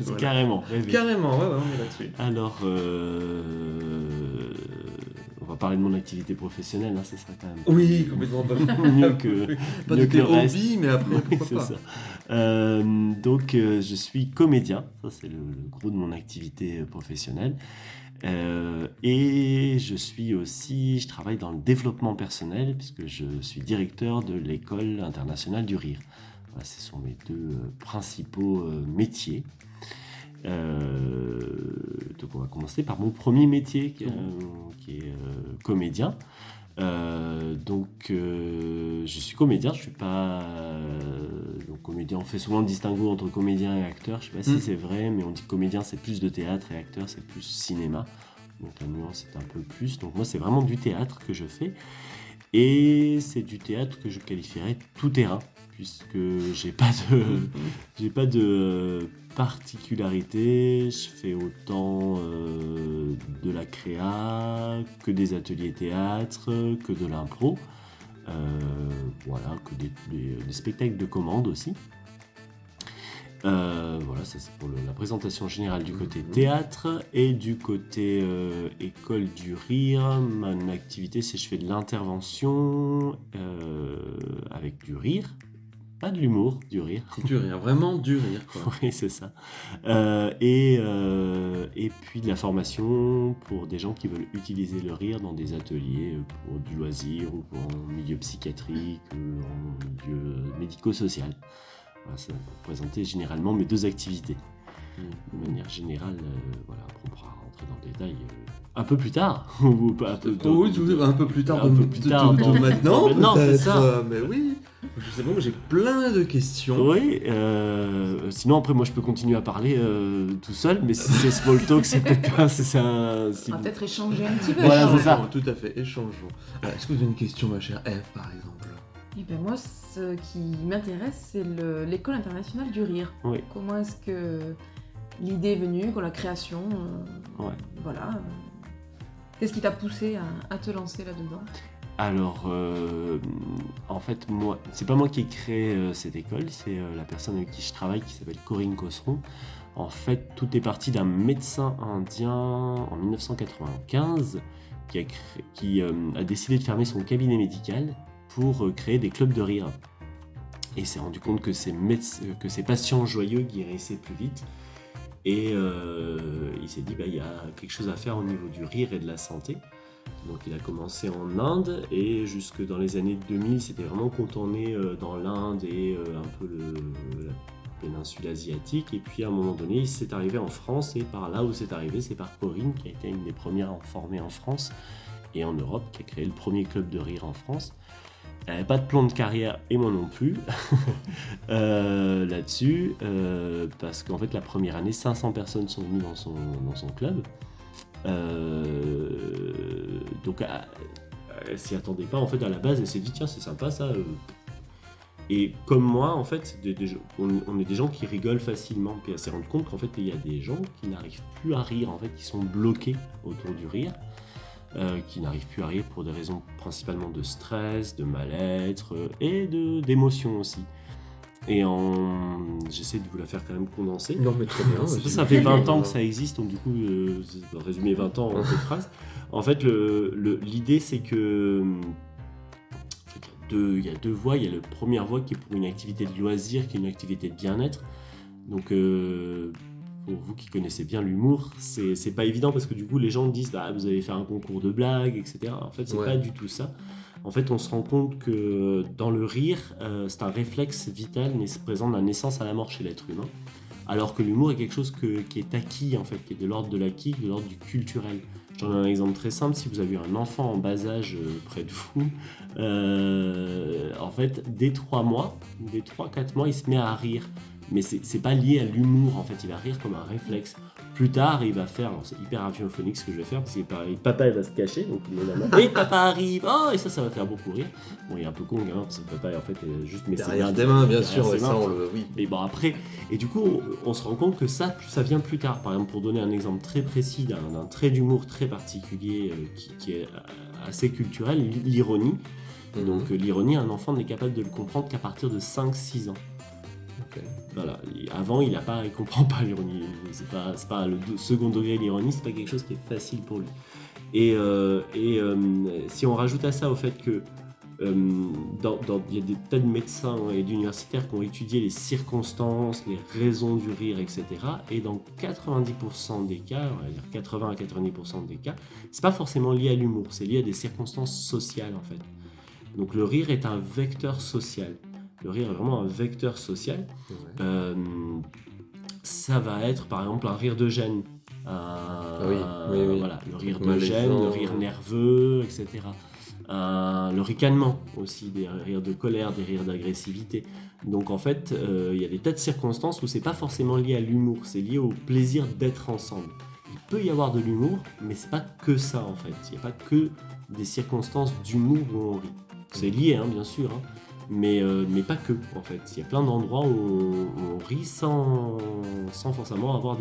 Voilà. Carrément, rêver. Carrément, ouais, on est là-dessus. Alors, on va parler de mon activité professionnelle, hein, ce sera quand même Oui, complètement pas. mieux que, Pas mieux de que tes le reste. hobbies, mais après, pourquoi C'est pas. ça. Donc, je suis comédien, ça c'est le gros de mon activité professionnelle. Et je travaille dans le développement personnel, puisque je suis directeur de l'école internationale du rire. Voilà, ce sont mes deux principaux métiers. Donc on va commencer par mon premier métier qui est comédien. Je suis comédien, je suis pas donc comédien. On fait souvent le distinguo entre comédien et acteur. Je sais pas si c'est vrai, mais on dit comédien c'est plus de théâtre et acteur c'est plus cinéma. Donc la nuance est un peu plus. Donc moi c'est vraiment du théâtre que je fais et c'est du théâtre que je qualifierais tout terrain puisque j'ai pas de particularité. Je fais autant de la créa que des ateliers théâtre, que de l'impro, voilà, que des spectacles de commande aussi. Voilà, ça c'est pour la présentation générale du côté théâtre. Et du côté école du rire, mon activité c'est je fais de l'intervention avec du rire. Pas de l'humour, du rire. Du rire, vraiment du rire, quoi. Oui, c'est ça. Et puis de la formation pour des gens qui veulent utiliser le rire dans des ateliers pour du loisir ou en milieu psychiatrique ou en milieu médico-social. Voilà, c'est pour présenter généralement mes deux activités. De manière générale, voilà, après on pourra rentrer dans le détail un peu plus tard. Ou pas un peu, Oui, un peu plus tard. Un peu plus tard, de maintenant, maintenant, c'est peut-être. ça. Mais oui. Je sais pas, moi j'ai plein de questions. Oui, sinon après moi je peux continuer à parler tout seul, mais si c'est small talk, c'est peut-être pas. On va peut-être échanger un petit peu. Voilà, c'est Échangeons, ça. tout à fait, échangeons. Est-ce que vous avez une question, ma chère Eve, par exemple? Et ben moi, ce qui m'intéresse, c'est l'école internationale du rire. Oui. Comment est-ce que l'idée est venue, la création, Ouais. voilà. Qu'est-ce qui t'a poussé à te lancer là-dedans? Alors, en fait, moi, c'est pas moi qui ai créé cette école, c'est la personne avec qui je travaille qui s'appelle Corinne Cosseron. En fait, tout est parti d'un médecin indien en 1995 qui a décidé de fermer son cabinet médical pour créer des clubs de rire. Et il s'est rendu compte que ces patients joyeux guérissaient plus vite. Et il s'est dit, il y a quelque chose à faire au niveau du rire et de la santé. Donc il a commencé en Inde et jusque dans les années 2000, c'était vraiment contourné dans l'Inde et un peu la péninsule asiatique. Et puis à un moment donné, c'est arrivé en France, et par là où c'est arrivé, c'est par Corinne, qui a été une des premières à en former en France et en Europe, qui a créé le premier club de rire en France. Elle n'avait pas de plan de carrière, et moi non plus, là-dessus, parce qu'en fait, la première année, 500 personnes sont venues dans son club. Donc, elle s'y attendait pas, en fait, à la base, elle s'est dit, tiens, c'est sympa, ça. Et comme moi, en fait, on est des gens qui rigolent facilement, puis elle s'est rendue compte qu'en fait, il y a des gens qui n'arrivent plus à rire, en fait, qui sont bloqués autour du rire. Qui n'arrivent plus à rire pour des raisons principalement de stress, de mal-être et d'émotion aussi. Et j'essaie de vous la faire quand même condenser. Non, mais très bien. Ça fait 20 ans que ça existe, donc du coup, je vais résumer 20 ans en deux phrases. En fait, l'idée, c'est que il y a deux voies. Il y a la première voie qui est pour une activité de loisir, qui est une activité de bien-être. Donc, pour vous qui connaissez bien l'humour, c'est pas évident parce que du coup les gens disent bah, vous allez faire un concours de blagues, etc. En fait, c'est pas du tout ça. En fait, on se rend compte que dans le rire, c'est un réflexe vital mais se présente de la naissance à la mort chez l'être humain. Alors que l'humour est quelque chose qui est acquis, en fait, qui est de l'ordre de l'acquis, de l'ordre du culturel. J'en ai un exemple très simple. Si vous avez un enfant en bas âge près de vous, en fait, dès 3-4 mois, il se met à rire. Mais c'est pas lié à l'humour, en fait, il va rire comme un réflexe. Plus tard, il va faire, c'est hyper radiophonique ce que je vais faire, parce que papa il va se cacher, donc il est là, et papa arrive, oh, et ça va faire beaucoup rire. Bon, il est un peu con, hein, parce que papa, en fait, juste met derrière des mains, bien sûr, ça on le. Oui. Mais bon, après, et du coup, on se rend compte que ça vient plus tard. Par exemple, pour donner un exemple très précis d'un trait d'humour très particulier qui est assez culturel, l'ironie. Donc, l'ironie, un enfant n'est capable de le comprendre qu'à partir de 5-6 ans. Okay. Voilà. Avant, il comprend pas l'ironie. C'est pas le second degré de l'ironie, c'est pas quelque chose qui est facile pour lui. Et si on rajoute à ça au fait que il y a des tas de médecins et d'universitaires qui ont étudié les circonstances, les raisons du rire, etc. Et dans 90% des cas, on va dire 80 à 90% des cas, c'est pas forcément lié à l'humour, c'est lié à des circonstances sociales en fait. Donc le rire est un vecteur social. Le rire est vraiment un vecteur social. Ouais. Ça va être par exemple un rire de gêne. Voilà, le rire de gêne, le rire nerveux, etc. Le ricanement aussi, des rires de colère, des rires d'agressivité. Donc en fait, il y a des tas de circonstances où c'est pas forcément lié à l'humour, c'est lié au plaisir d'être ensemble. Il peut y avoir de l'humour, mais c'est pas que ça en fait. Il n'y a pas que des circonstances d'humour où on rit. C'est lié, hein, bien sûr, hein. Mais pas que, en fait. Il y a plein d'endroits où on rit sans forcément avoir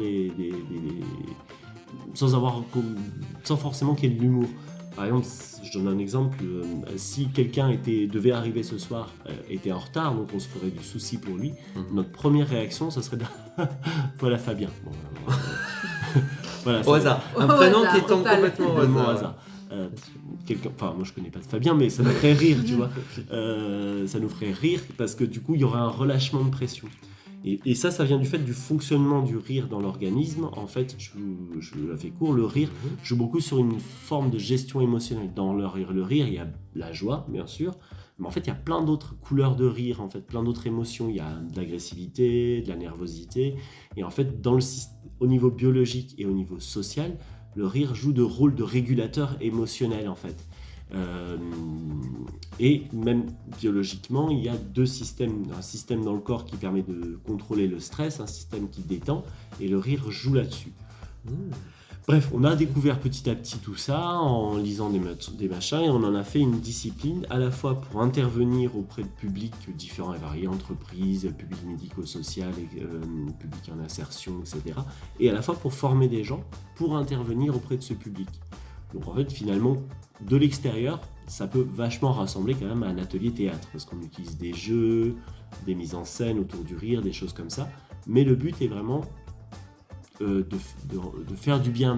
sans forcément qu'il y ait de l'humour. Par exemple, je donne un exemple, si quelqu'un devait arriver ce soir, était en retard, donc on se ferait du souci pour lui, notre première réaction, ça serait de voilà Fabien. Bon, voilà, au hasard. Un prénom qui tombe complètement au hasard. Moi je connais pas de Fabien, mais ça nous ferait rire, tu vois. Ça nous ferait rire parce que du coup il y aurait un relâchement de pression. Et ça vient du fait du fonctionnement du rire dans l'organisme. En fait, je la fais court, le rire joue beaucoup sur une forme de gestion émotionnelle. Dans le rire, il y a la joie, bien sûr, mais en fait il y a plein d'autres couleurs de rire, en fait, plein d'autres émotions. Il y a de l'agressivité, de la nervosité, et en fait au niveau biologique et au niveau social, le rire joue de rôle de régulateur émotionnel en fait. Et même biologiquement, il y a deux systèmes. Un système dans le corps qui permet de contrôler le stress, un système qui détend, et le rire joue là-dessus. Bref, on a découvert petit à petit tout ça en lisant des machins, et on en a fait une discipline à la fois pour intervenir auprès de publics différents et variés, entreprises, public médico-social, public en insertion, etc. Et à la fois pour former des gens pour intervenir auprès de ce public. Donc en fait, finalement, de l'extérieur, ça peut vachement rassembler quand même à un atelier théâtre, parce qu'on utilise des jeux, des mises en scène autour du rire, des choses comme ça. Mais le but est vraiment de faire du bien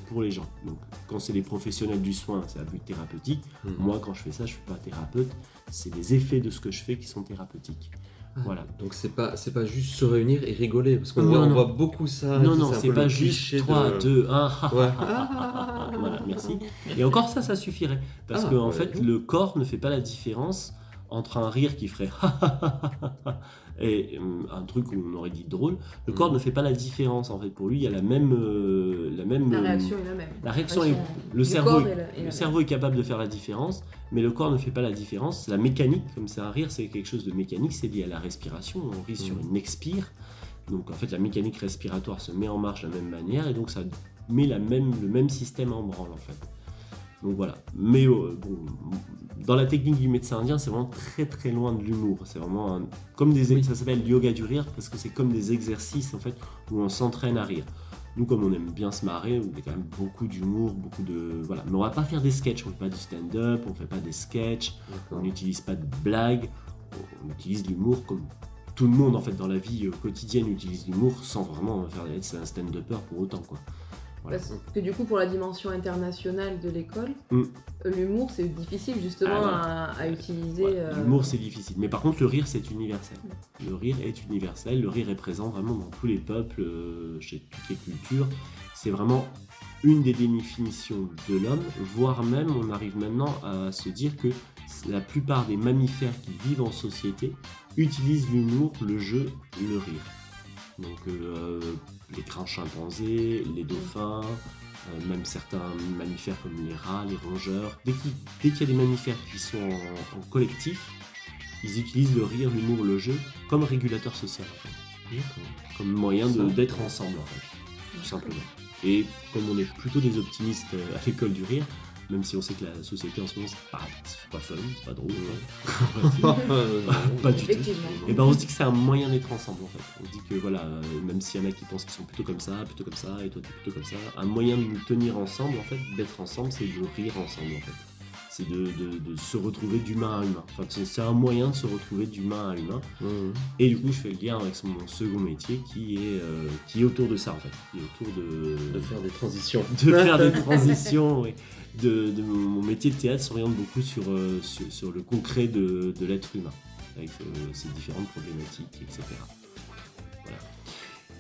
pour les gens. Donc quand c'est les professionnels du soin, c'est à but thérapeutique. Moi, quand je fais ça, je ne suis pas thérapeute. C'est les effets de ce que je fais qui sont thérapeutiques. Voilà. Donc c'est pas juste se réunir et rigoler, parce qu'on voit beaucoup ça. Non, c'est pas juste 3, 2, 1, voilà, merci. Et encore ça suffirait, parce que en fait, le corps ne fait pas la différence entre un rire qui ferait et un truc où on aurait dit drôle, le corps ne fait pas la différence en fait. Pour lui, il y a la même La réaction est la même. la réaction est, le du cerveau, corps est la le même. cerveau est capable de faire la différence, mais le corps ne fait pas la différence. La mécanique, comme c'est un rire, c'est quelque chose de mécanique, c'est lié à la respiration. On rit sur une expire, donc en fait la mécanique respiratoire se met en marche de la même manière, et donc ça met le même système en branle en fait. Donc voilà. Mais bon, dans la technique du médecin indien, c'est vraiment très très loin de l'humour. C'est vraiment comme ça s'appelle yoga du rire parce que c'est comme des exercices en fait où on s'entraîne à rire. Nous, comme on aime bien se marrer, on a quand même beaucoup d'humour, voilà. Mais on va pas faire des sketchs, on fait pas du stand-up, on fait pas des sketchs, on n'utilise pas de blagues, on utilise l'humour comme tout le monde en fait dans la vie quotidienne utilise l'humour sans vraiment faire un stand-upper pour autant quoi. Voilà. Parce que du coup, pour la dimension internationale de l'école, l'humour, c'est difficile justement à utiliser. Ouais, l'humour, c'est difficile. Mais par contre, le rire, c'est universel. Le rire est universel. Le rire est présent vraiment dans tous les peuples, chez toutes les cultures. C'est vraiment une des définitions de l'homme, voire même, on arrive maintenant à se dire que la plupart des mammifères qui vivent en société utilisent l'humour, le jeu, le rire. Donc les grands chimpanzés, les dauphins, même certains mammifères comme les rats, les rongeurs. Dès qu'il y a des mammifères qui sont en collectif, ils utilisent le rire, l'humour, le jeu comme régulateur social, en fait. Comme moyen d'être ensemble, en fait, tout simplement. Et comme on est plutôt des optimistes à l'école du rire, même si on sait que la société en ce moment c'est pas fun, c'est pas drôle, pas du tout. Et ben on se dit que c'est un moyen d'être ensemble en fait. On se dit que voilà, même s'il y en a qui pensent qu'ils sont plutôt comme ça, et toi t'es plutôt comme ça, un moyen de nous tenir ensemble en fait, d'être ensemble, c'est de rire ensemble en fait. C'est de se retrouver d'humain à humain. Enfin, c'est un moyen de se retrouver d'humain à humain. Et du coup, je fais le lien avec mon second métier qui est autour de ça en fait, qui est autour de faire des transitions. De faire des transitions, oui. Mon métier de théâtre s'oriente beaucoup sur le concret de l'être humain, avec ses différentes problématiques, etc. Voilà.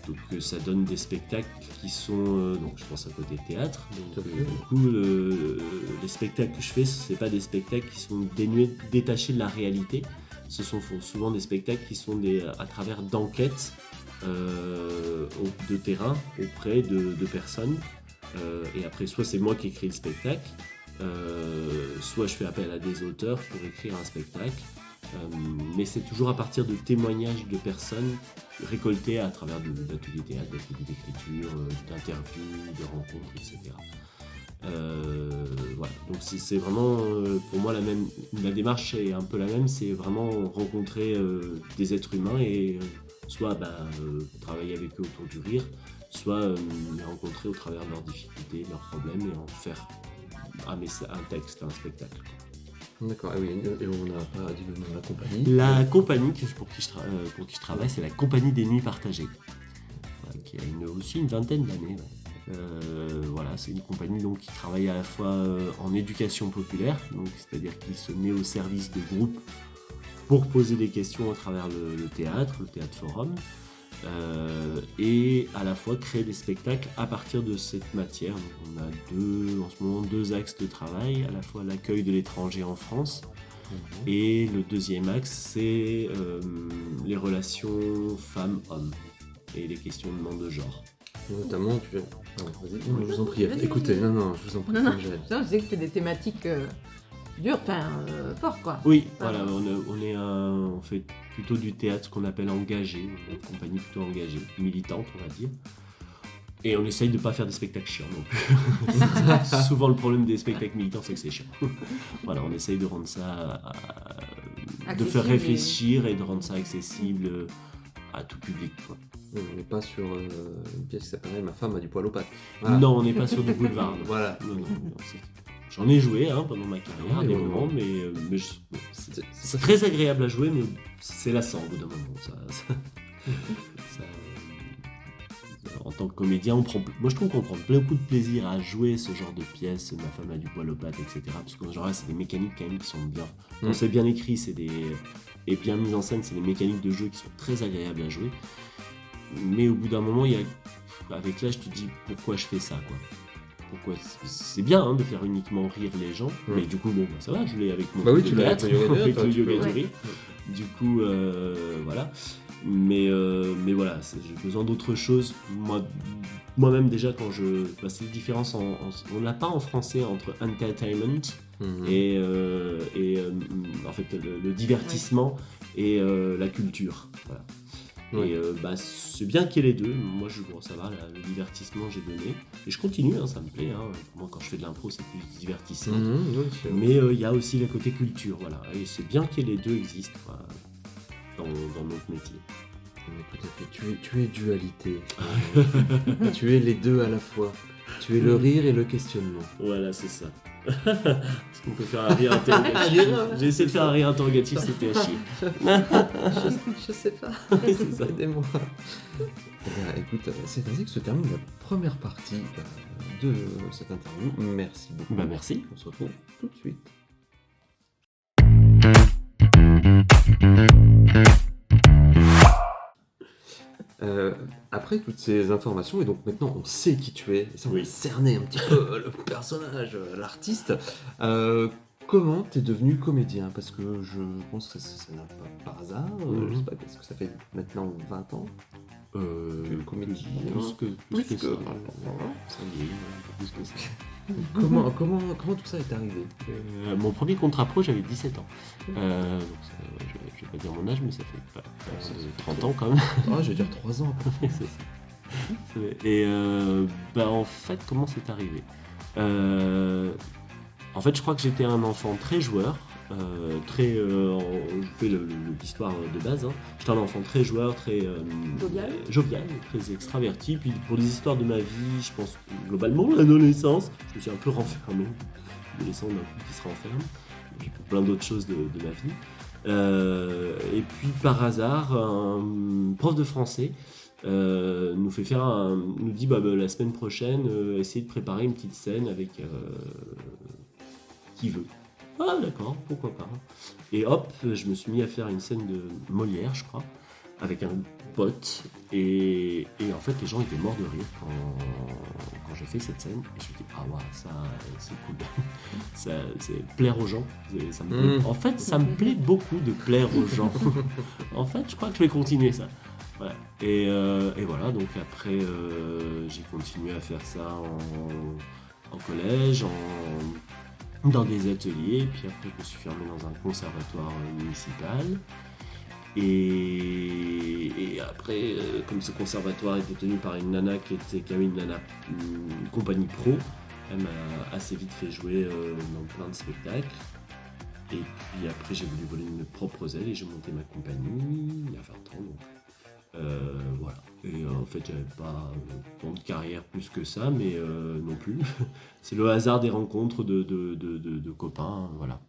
Donc ça donne des spectacles qui sont, donc je pense à côté théâtre, donc du coup les spectacles que je fais, c'est pas des spectacles qui sont détachés de la réalité, ce sont souvent des spectacles qui sont à travers d'enquêtes de terrain auprès de personnes. Et après, soit c'est moi qui écris le spectacle, soit je fais appel à des auteurs pour écrire un spectacle, mais c'est toujours à partir de témoignages de personnes récoltés à travers d'ateliers théâtre, d'ateliers d'écriture, d'interviews, de rencontres, etc. Voilà. Donc c'est vraiment, pour moi, la démarche est un peu la même, c'est vraiment rencontrer des êtres humains et soit travailler avec eux autour du rire, soit les rencontrer au travers de leurs difficultés, de leurs problèmes et en faire un texte, un spectacle. D'accord, oui, et on n'a pas dit le nom de la compagnie. La compagnie pour qui je travaille, c'est la Compagnie des Nuits Partagées, voilà, qui a aussi une vingtaine d'années. Ouais. Voilà, c'est une compagnie donc, qui travaille à la fois en éducation populaire, donc, c'est-à-dire qui se met au service de groupes pour poser des questions à travers le théâtre forum, et à la fois créer des spectacles à partir de cette matière. Donc on a en ce moment deux axes de travail, à la fois l'accueil de l'étranger en France, et le deuxième axe c'est les relations femmes-hommes et les questionnements de genre. Notamment, vas-y, je vous en prie, écoutez, je vous en prie. Je disais que c'était des thématiques dures, fortes quoi. Oui, voilà, on fait plutôt du théâtre qu'on appelle engagé, une compagnie plutôt engagée, militante on va dire. Et on essaye de pas faire des spectacles chiants non plus. Souvent le problème des spectacles militants c'est que c'est chiant. Voilà, on essaye de rendre ça, de faire réfléchir et de rendre ça accessible à tout public, quoi. On n'est pas sur une pièce qui s'appelle Ma femme a du poil aux pattes. Voilà. Non, on n'est pas sur du boulevard. Voilà. Non, j'en ai joué pendant ma carrière, à des moments, mais c'est très agréable à jouer, mais c'est lassant au bout d'un moment. En tant que comédien, moi je trouve qu'on prend beaucoup de plaisir à jouer ce genre de pièces, Ma femme a du poil aux pattes, etc. Parce que genre, c'est des mécaniques quand même qui sont bien. Quand c'est bien écrit, et bien mis en scène, c'est des mécaniques de jeu qui sont très agréables à jouer. Mais au bout d'un moment, avec l'âge, tu te dis pourquoi je fais ça, quoi. Pourquoi c'est bien de faire uniquement rire les gens, mais du coup, ça va, je l'ai avec mon tu l'as avec le yoga du rire. Du coup, voilà. Mais voilà, j'ai besoin d'autre chose. Moi-même déjà c'est la différence on n'a pas en français entre entertainment et en fait le divertissement et la culture. Voilà. Et c'est bien qu'il y ait les deux. Moi ça va, le divertissement j'ai donné. Et je continue, ça me plaît. Moi quand je fais de l'impro c'est plus divertissement. Mais il y a aussi le côté culture, voilà. Et c'est bien que les deux existent dans notre métier. Mais tout à fait, tu es dualité. Tu es les deux à la fois. Tu es le rire et le questionnement. Voilà, c'est ça. Est-ce qu'on peut faire un rire interrogatif? J'ai essayé de faire un rire interrogatif, c'était à chier. Je sais pas. C'est ça. Aidez-moi. Écoute, c'est ainsi que se termine la première partie de cette interview. Merci beaucoup. Merci. On se retrouve tout de suite. Après toutes ces informations, et donc maintenant on sait qui tu es, et ça on va cerner un petit peu le personnage, l'artiste. Comment t'es devenu comédien? Parce que je pense que ça n'a pas par hasard. Je sais pas, parce que ça fait maintenant 20 ans que tu es comédien. Plus que ça. Ça y est, plus que ça. Comment tout ça est arrivé? Mon premier contrat pro, j'avais 17 ans. Donc je vais pas dire mon âge, mais ça fait 30 ans quand même. Je vais dire 3 ans. C'est ça. Et en fait, comment c'est arrivé? En fait, je crois que j'étais un enfant très joueur. Je fais l'histoire de base. J'étais un enfant très joueur, très jovial, très extraverti. Puis pour les histoires de ma vie, je pense globalement l'adolescence, je me suis un peu renfermé. L'adolescent d'un coup qui se renferme. Et puis pour plein d'autres choses de ma vie. Et puis par hasard, un prof de français nous dit la semaine prochaine, essayez de préparer une petite scène avec qui veut. Ah d'accord, pourquoi pas. Et hop, je me suis mis à faire une scène de Molière, je crois, avec un pote. Et en fait, les gens étaient morts de rire quand j'ai fait cette scène. Et je me suis dit, ça, c'est cool. C'est plaire aux gens. Ça me plaît. En fait, ça me plaît beaucoup de plaire aux gens. En fait, je crois que je vais continuer ça. Voilà. Et voilà, donc après, j'ai continué à faire ça en collège, dans des ateliers, puis après je me suis fermé dans un conservatoire municipal. Et après, comme ce conservatoire était tenu par une nana qui avait une compagnie pro, elle m'a assez vite fait jouer dans plein de spectacles. Et puis après j'ai voulu voler mes propres ailes et j'ai monté ma compagnie il y a 20 ans. Donc, voilà. Et en fait j'avais pas tant de carrière plus que ça, mais non plus. C'est le hasard des rencontres de copains, voilà.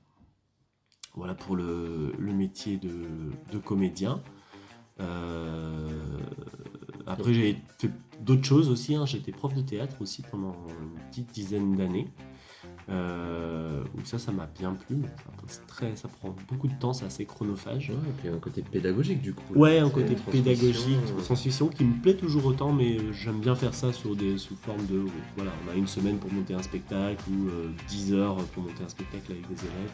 Voilà pour le métier de comédien. Après j'ai fait d'autres choses aussi, j'ai été prof de théâtre aussi pendant une petite dizaine d'années. Où ça m'a bien plu, mais ça prend beaucoup de temps, c'est assez chronophage. Et puis un côté pédagogique du coup. Ouais, un côté pédagogique, transmission qui me plaît toujours autant, mais j'aime bien faire ça sous forme de... Voilà, on a une semaine pour monter un spectacle ou 10 heures pour monter un spectacle avec des élèves.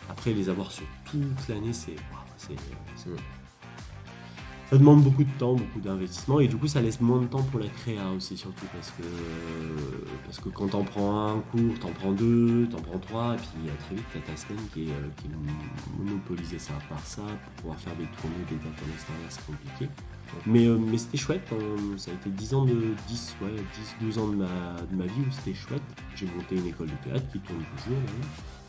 Après, les avoir sur toute l'année, ça demande beaucoup de temps, beaucoup d'investissement, et du coup ça laisse moins de temps pour la créa aussi, surtout parce que quand t'en prends un cours, t'en prends deux, t'en prends trois, et puis très vite t'as ta semaine qui est monopolisée ça par ça, pour pouvoir faire des tournées, des dates en extérieur, c'est compliqué. Mais c'était chouette, ça a été 12 ans de ma vie où c'était chouette. J'ai monté une école de théâtre qui tourne toujours,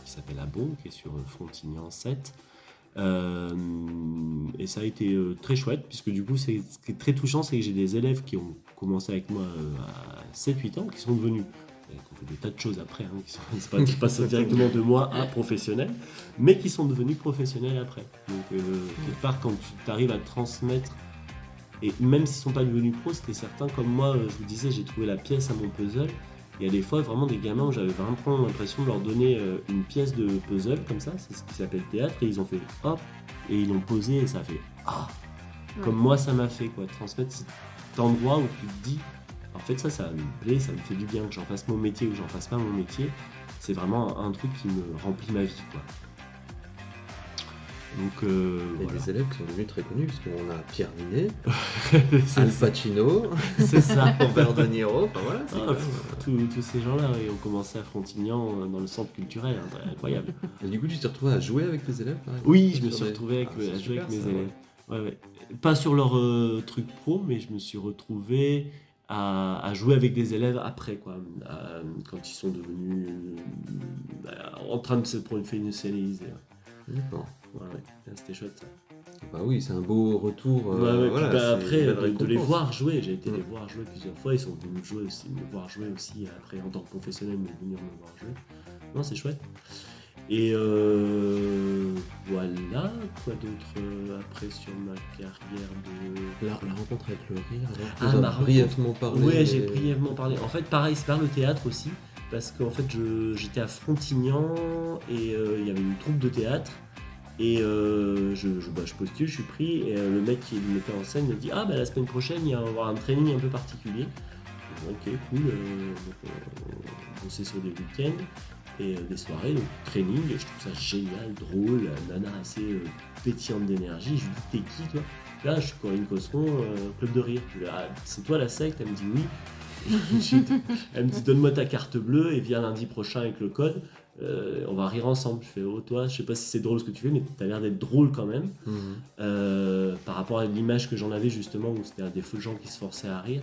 qui s'appelle Abon, qui est sur Frontignan 7. Et ça a été très chouette, puisque du coup ce qui est très touchant, c'est que j'ai des élèves qui ont commencé avec moi à 7-8 ans, qui sont devenus, qui ont fait des tas de choses après, qui passent directement de moi à professionnel, mais qui sont devenus professionnels après. Donc quelque part, quand tu arrives à transmettre, et même s'ils ne sont pas devenus pros, c'était certains comme moi, je vous disais, j'ai trouvé la pièce à mon puzzle. Il y a des fois vraiment des gamins où j'avais vraiment l'impression de leur donner une pièce de puzzle comme ça, c'est ce qui s'appelle théâtre, et ils ont fait hop, et ils l'ont posé et ça a fait ah, comme moi ça m'a fait quoi, transmettre cet endroit où tu te dis en fait ça me plaît, ça me fait du bien que j'en fasse mon métier ou que j'en fasse pas mon métier, c'est vraiment un truc qui me remplit ma vie quoi. Donc, Et voilà. des élèves qui sont devenus très connus, puisqu'on a Pierre Ninet, C'est Al ça. Pacino, C'est ça. Robert De Niro, enfin voilà, c'est Ah, quand tous ces gens-là ont commencé à Frontignan dans le centre culturel, hein, incroyable. Et du coup, tu t'es retrouvé à jouer avec tes élèves par exemple, Oui, je me sur suis des- retrouvé Ah, c'est à jouer super, avec mes ça, élèves. Ouais. Pas sur leur truc pro, mais je me suis retrouvé à jouer avec des élèves après, quoi. Quand ils sont devenus en train de se professionnaliser. D'accord. Ouais. C'était chouette ça. Bah oui, c'est un beau retour. Ouais, puis voilà, bah, c'est après, une belle de les récompense. voir jouer, j'ai été Mm. les voir jouer plusieurs fois, ils sont venus me voir jouer aussi, après en tant que professionnel, mais venir me voir jouer. Non, c'est chouette. Et voilà, quoi d'autre après sur ma carrière de... La rencontre avec le rire, alors Ah, tu nous ma as rencontre. brièvement parlé. Ouais, j'ai mais- brièvement parlé. En fait, pareil, c'est par le théâtre aussi, parce qu'en fait, j'étais à Frontignan et il y avait une troupe de théâtre. Et je postule, je suis pris, et le mec qui me mettait en scène me dit: ah, bah la semaine prochaine, il va y avoir un training un peu particulier. Ok, cool. On bossait sur des week-ends et des soirées, donc training, et je trouve ça génial, drôle, nana assez pétillante d'énergie. Je lui dis: t'es qui toi? Là, je suis Corinne Cosseron, Club de Rire. Je lui dis: ah, c'est toi la secte? Elle me dit oui. Elle me dit: donne-moi ta carte bleue et viens lundi prochain avec le code. On va rire ensemble. Je fais: oh, toi, je sais pas si c'est drôle ce que tu fais, mais t'as l'air d'être drôle quand même. Par rapport à l'image que j'en avais justement, où c'était des faux gens qui se forçaient à rire.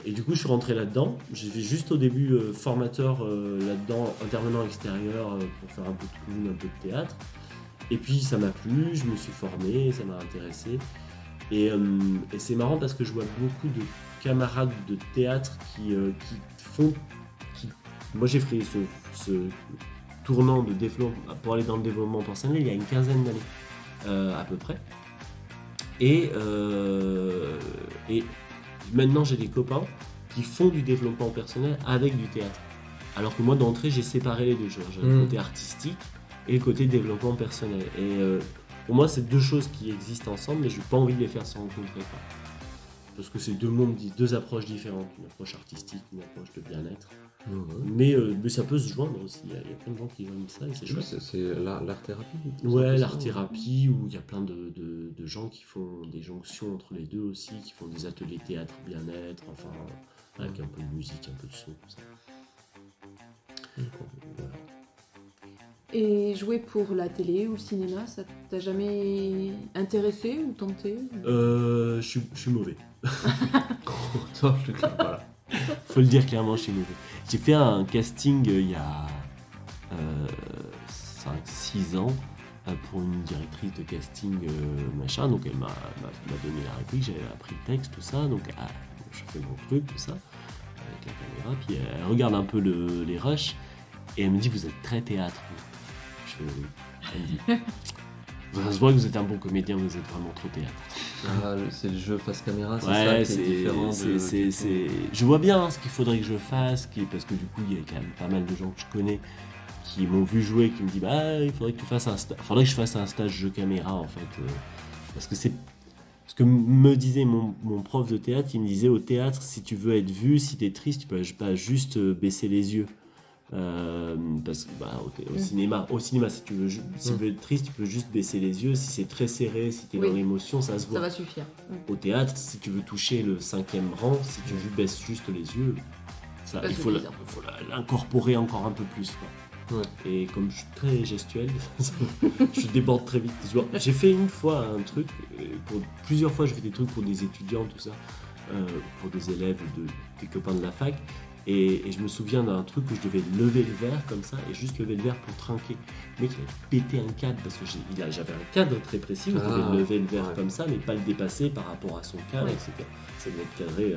Et du coup, je suis rentré là-dedans. J'ai fait juste au début formateur là-dedans, intervenant extérieur pour faire un peu de clown, un peu de théâtre. Et puis ça m'a plu, je me suis formé, ça m'a intéressé. Et c'est marrant parce que je vois beaucoup de camarades de théâtre qui font. Moi, j'ai fait ce tournant de développement pour aller dans le développement personnel il y a une quinzaine d'années à peu près. Et maintenant, j'ai des copains qui font du développement personnel avec du théâtre. Alors que moi, d'entrée, j'ai séparé les deux. J'ai le côté artistique et le côté développement personnel. Et pour moi, c'est deux choses qui existent ensemble, mais je n'ai pas envie de les faire se rencontrer, quoi. Parce que c'est deux mondes, deux approches différentes. Une approche artistique, une approche de bien-être. Mais ça peut se joindre aussi. Il y a plein de gens qui joignent ça et c'est chouette. C'est l'art-thérapie. Ouais, l'art-thérapie, où il y a plein de gens qui font des jonctions entre les deux aussi, qui font des ateliers théâtre, bien-être, enfin, avec un peu de musique, un peu de son, tout ça. Voilà. Et jouer pour la télé ou le cinéma, ça t'a jamais intéressé ou tenté? Je suis mauvais. Voilà. Faut le dire clairement, je suis mauvais. J'ai fait un casting il y a 5-6 ans pour une directrice de casting machin, donc elle m'a donné la réplique, j'avais appris le texte, tout ça, donc je fais mon truc, tout ça, avec la caméra, puis elle regarde un peu les rushs et elle me dit: vous êtes très théâtre. Je fais oui. Elle me dit: ça se voit que vous êtes un bon comédien, vous êtes vraiment trop théâtre. C'est le jeu face caméra, c'est Ouais, ça qui est différent. Je vois bien ce qu'il faudrait que je fasse, parce que du coup, il y a quand même pas mal de gens que je connais qui m'ont vu jouer, qui me disent: bah, il faudrait que tu fasses faudrait que je fasse un stage jeu caméra, en fait. Parce que c'est ce que me disait mon prof de théâtre. Il me disait: au théâtre, si tu veux être vu, si t'es triste, tu peux pas juste baisser les yeux. Parce que au cinéma, si tu veux être triste, tu peux juste baisser les yeux. Si c'est très serré, si t'es dans l'émotion, ça se voit. Ça va suffire. Au théâtre, si tu veux toucher le 5e rang, si tu baisses juste les yeux, ça, il faut l'incorporer encore un peu plus, quoi. Ouais. Et comme je suis très gestuel, je déborde très vite. J'ai fait une fois un truc, plusieurs fois je fais des trucs pour des étudiants, tout ça, pour des élèves, des copains de la fac. Et je me souviens d'un truc où je devais lever le verre comme ça, et juste lever le verre pour trinquer. Le mec, il avait pété un cadre, parce que j'avais un cadre très précis où je devais lever le verre comme ça, mais pas le dépasser par rapport à son cadre, etc. Ça devait être cadré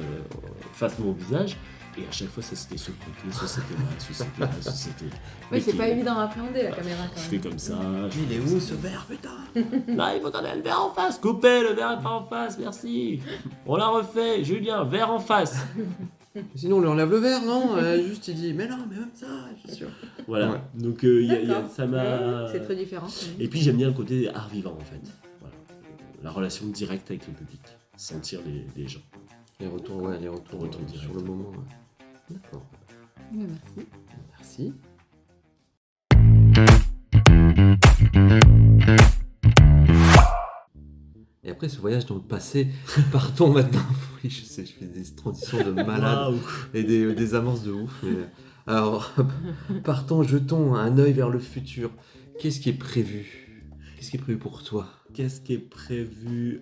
face à mon visage. Et à chaque fois, ça c'était sur le côté, soit c'était là, soit c'était là, soit c'était... Oui, c'est pas évident à appréhender la caméra quand Je même. fais comme ça. Il est où ce verre, putain? Là, il faut qu'on ait le verre en face. Coupez, le verre est pas en face, merci. On l'a refait. Julien, verre en face. Sinon, on lui enlève le verre, non? Juste, il dit: mais non, mais même ça, je suis sûr. Voilà. Ouais. Donc, ça m'a... Ouais, c'est très différent. Et puis, j'aime bien le côté art vivant, en fait. Voilà. La relation directe avec le public. Sentir les gens. Les retours directs. sur le moment. Ouais. D'accord. Merci. Merci. Et après ce voyage dans le passé, partons maintenant. Oui, je sais, je fais des transitions de malade et des avances de ouf. Mais... Alors, partons, jetons un œil vers le futur. Qu'est-ce qui est prévu? Qu'est-ce qui est prévu pour toi? Qu'est-ce qui est prévu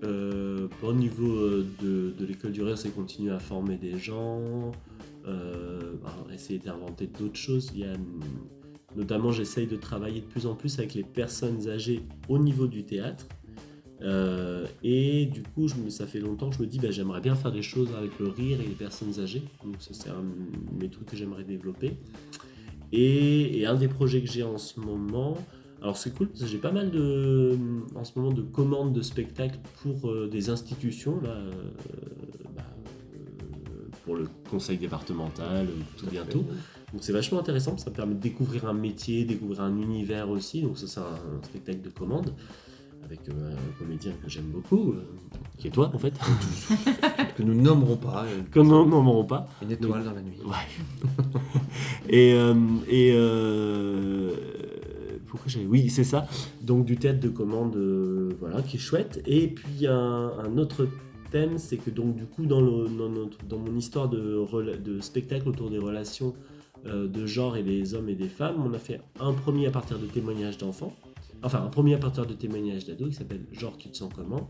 au niveau de l'école du rire, c'est continuer à former des gens, essayer d'inventer d'autres choses. Notamment, j'essaye de travailler de plus en plus avec les personnes âgées au niveau du théâtre. Et du coup, ça fait longtemps que je me dis j'aimerais bien faire des choses avec le rire et les personnes âgées. Donc ça, c'est un de mes trucs que j'aimerais développer. Et un des projets que j'ai en ce moment, alors c'est cool parce que j'ai pas mal en ce moment de commandes de spectacles pour des institutions là, pour le conseil départemental tout bientôt. Donc c'est vachement intéressant, ça me permet de découvrir un métier, découvrir un univers aussi. Donc ça, c'est un spectacle de commande avec un comédien que j'aime beaucoup, qui est toi en fait. Que nous nommerons pas. Que nous nommerons pas. Une étoile dans la nuit. Ouais. Pourquoi j'ai... Oui, c'est ça. Donc du théâtre de commande, voilà, qui est chouette. Et puis un autre thème, c'est que donc du coup dans mon histoire de spectacle autour des relations de genre et des hommes et des femmes, on a fait un premier à partir de témoignages d'enfants. Enfin, un premier à partir de témoignages d'ados qui s'appelle Genre tu te sens comment,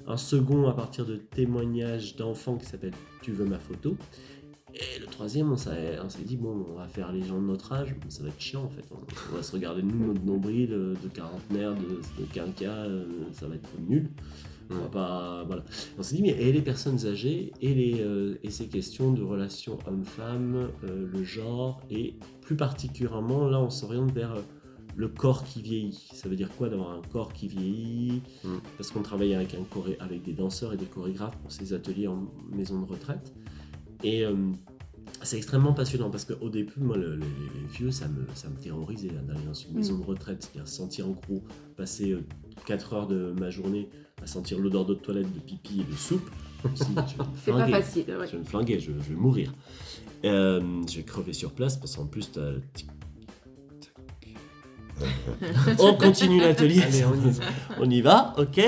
un second à partir de témoignages d'enfants qui s'appelle Tu veux ma photo, et le troisième on s'est dit on va faire les gens de notre âge, ça va être chiant en fait, on va se regarder nous, notre nombril de quarantenaire, de quinquas, ça va être nul. On va pas, voilà. On s'est dit et les personnes âgées et ces questions de relations hommes-femmes, le genre, et plus particulièrement là on s'oriente vers le corps qui vieillit. Ça veut dire quoi d'avoir un corps qui vieillit? Parce qu'on travaille avec des danseurs et des chorégraphes pour ces ateliers en maison de retraite. Et c'est extrêmement passionnant parce qu'au début, moi, les vieux, ça me terrorisait d'aller dans une maison de retraite. C'est-à-dire sentir en gros, passer 4 heures de ma journée à sentir l'odeur d'eau de toilette, de pipi et de soupe. C'est pas facile. Ouais. Je vais me flinguer, je vais mourir. Je vais crever sur place parce qu'en plus, t'as... On continue l'atelier. Allez, on y va, ok.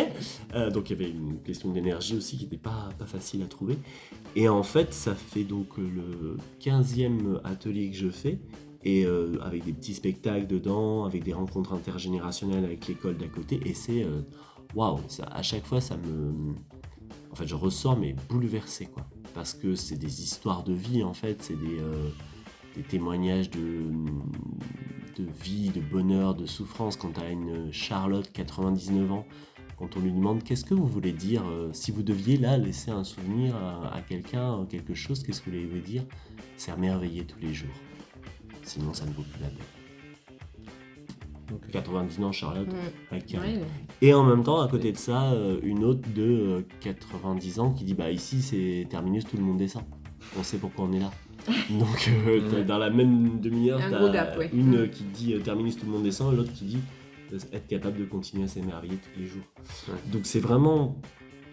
Donc il y avait une question d'énergie aussi qui n'était pas facile à trouver. Et en fait, ça fait donc le 15e atelier que je fais, et avec des petits spectacles dedans, avec des rencontres intergénérationnelles avec l'école d'à côté. Et c'est waouh, à chaque fois ça me... En fait, je ressors mais bouleversé quoi. Parce que c'est des histoires de vie en fait, c'est des témoignages de vie, de bonheur, de souffrance. Quand tu as une Charlotte, 99 ans, quand on lui demande qu'est-ce que vous voulez dire, si vous deviez là laisser un souvenir à quelqu'un, quelque chose, qu'est-ce que vous voulez dire? C'est émerveiller tous les jours. Sinon, ça ne vaut plus la peine. Donc 90 ans, Charlotte, avec Carrie. Ouais. Et en même temps, à côté de ça, une autre de 90 ans qui dit ici c'est terminus, tout le monde descend. On sait pourquoi on est là. Donc dans la même demi-heure, t'as une qui dit terminus, tout le monde descend, et l'autre qui dit être capable de continuer à s'émerveiller tous les jours. Ouais. Donc c'est vraiment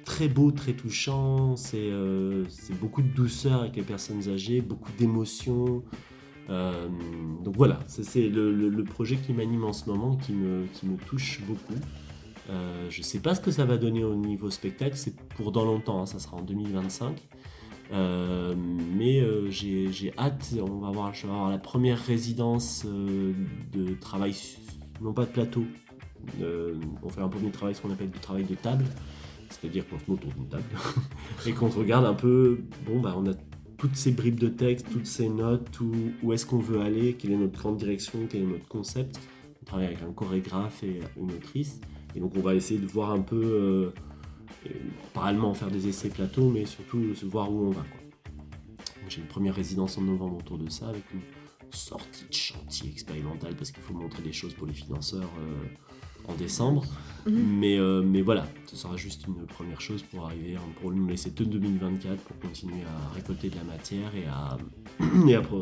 très beau, très touchant, c'est beaucoup de douceur avec les personnes âgées, beaucoup d'émotions. Donc voilà, c'est le projet qui m'anime en ce moment, qui me touche beaucoup. Je sais pas ce que ça va donner au niveau spectacle, c'est pour dans longtemps, hein, ça sera en 2025. Mais j'ai hâte, je vais avoir la première résidence de travail, non pas de plateau, on fait un premier travail, ce qu'on appelle du travail de table, c'est-à-dire qu'on se met autour d'une table et qu'on regarde un peu, on a toutes ces bribes de texte, toutes ces notes, où est-ce qu'on veut aller, quelle est notre grande direction, quel est notre concept. On travaille avec un chorégraphe et une autrice, et donc on va essayer de voir un peu... parallèlement faire des essais plateaux, mais surtout se voir où on va quoi. Donc, j'ai une première résidence en novembre autour de ça, avec une sortie de chantier expérimental parce qu'il faut montrer des choses pour les financeurs en décembre. Mais voilà, ce sera juste une première chose pour arriver, pour nous laisser tout 2024 pour continuer à récolter de la matière et à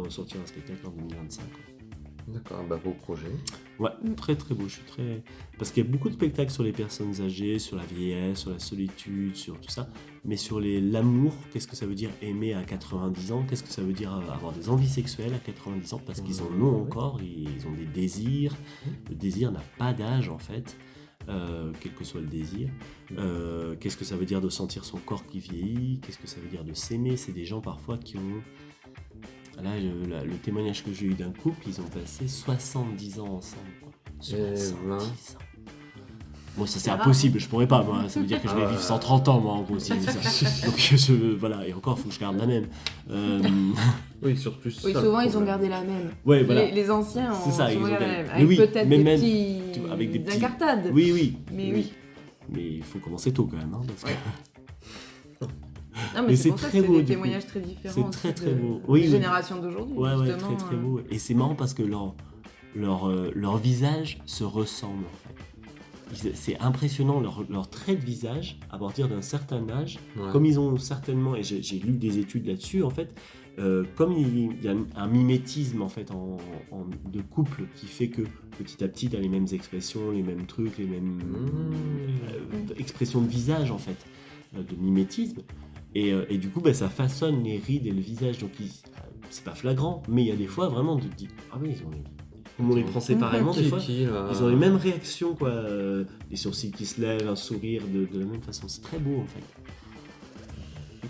sortir un spectacle en 2025 quoi. D'accord, beau projet. Ouais, très très beau. Je suis très... Parce qu'il y a beaucoup de spectacles sur les personnes âgées, sur la vieillesse, sur la solitude, sur tout ça. Mais sur l'amour, qu'est-ce que ça veut dire aimer à 90 ans? Qu'est-ce que ça veut dire avoir des envies sexuelles à 90 ans? Parce qu'ils en ont encore, ils ont des désirs. Le désir n'a pas d'âge en fait. quel que soit le désir. Qu'est-ce que ça veut dire de sentir son corps qui vieillit? Qu'est-ce que ça veut dire de s'aimer? C'est des gens parfois qui ont... Là, le témoignage que j'ai eu d'un couple, ils ont passé 70 ans ensemble. Quoi. 70 ans. Bon, ça c'est impossible, je pourrais pas, moi. Ça veut dire que je vais vivre 130 ans, moi, en gros, si c'est ça. Donc, voilà, et encore, il faut que je garde la même. Oui, sur plus. Oui, ça, souvent le ils ont problème. gardé la même. Ouais, voilà. Les anciens ont C'est ça, ils souvent ont gardé la gardé- même. Mais Avec oui, peut-être mais des même- petits... avec des petits- incartades. Oui. Mais oui. Mais il faut commencer tôt quand même. Hein, parce que... Non, Mais mais c'est c'est pour ça très que c'est beau, des du coup. témoignages très différents. C'est aussi très, très de- beau. Oui, des oui. générations d'aujourd'hui. Ouais, justement, très beau. Et c'est marrant parce que leur visage se ressemble en fait. C'est impressionnant, leur trait de visage, à partir d'un certain âge, Ouais. comme ils ont certainement, et j'ai lu des études là-dessus, en fait, comme il y a un mimétisme en fait de couple qui fait que petit à petit, tu as les mêmes expressions, les mêmes trucs, les mêmes expressions de visage en fait, de mimétisme. Et du coup, ça façonne les rides et le visage. Donc, c'est pas flagrant, mais il y a des fois vraiment, tu te dis, ah oui, comme on les prend séparément, des fois, ils ont les mêmes réactions, quoi. Les sourcils qui se lèvent, un sourire de la même façon. C'est très beau, en fait.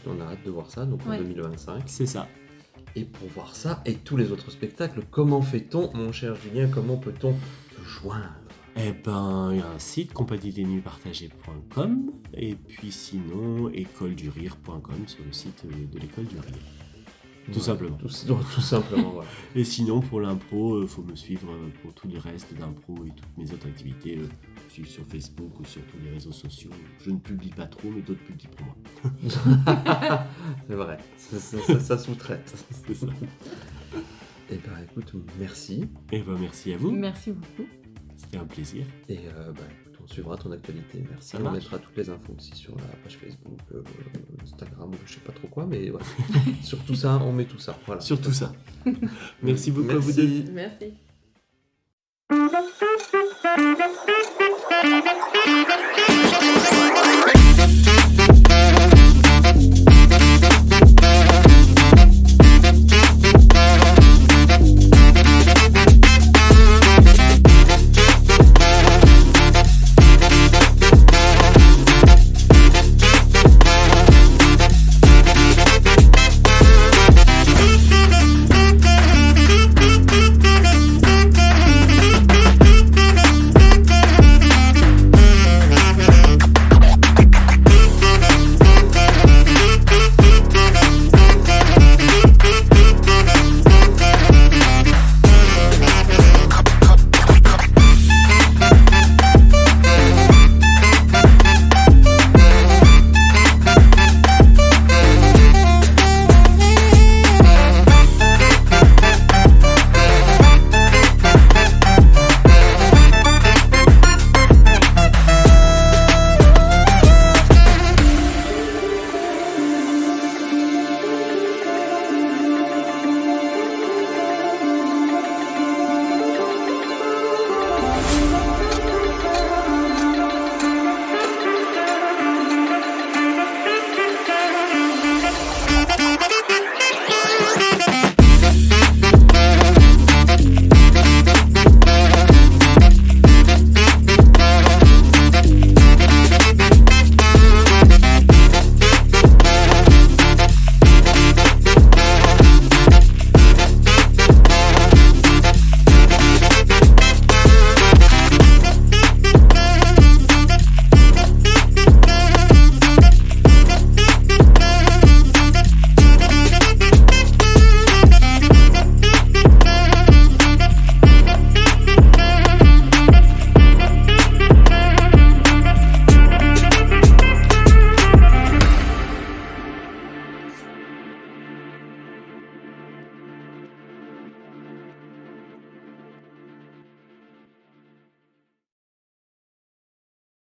On a hâte de voir ça, donc en Ouais. 2025. C'est ça. Et pour voir ça et tous les autres spectacles, comment fait-on, mon cher Julien, comment peut-on te joindre? Eh ben, il y a un site, compagniedennuitpartagées.com, et puis sinon, écoledurire.com sur le site de l'école du rire. Tout simplement. Tout simplement, voilà. Et sinon, pour l'impro, faut me suivre pour tout le reste d'impro et toutes mes autres activités. Suivre sur Facebook ou sur tous les réseaux sociaux. Je ne publie pas trop, mais d'autres publient pour moi. C'est vrai, ça sous-traite. C'est ça. Et ben écoute, merci. Et ben, merci à vous. Merci beaucoup. C'était un plaisir. Et écoute, on suivra ton actualité. Merci. Ça On marche. mettra toutes les infos aussi sur la page Facebook, Instagram, je sais pas trop quoi, mais voilà. Sur tout ça, on met tout ça. Voilà. Sur tout ça. Merci beaucoup à vous deux. Merci. Merci.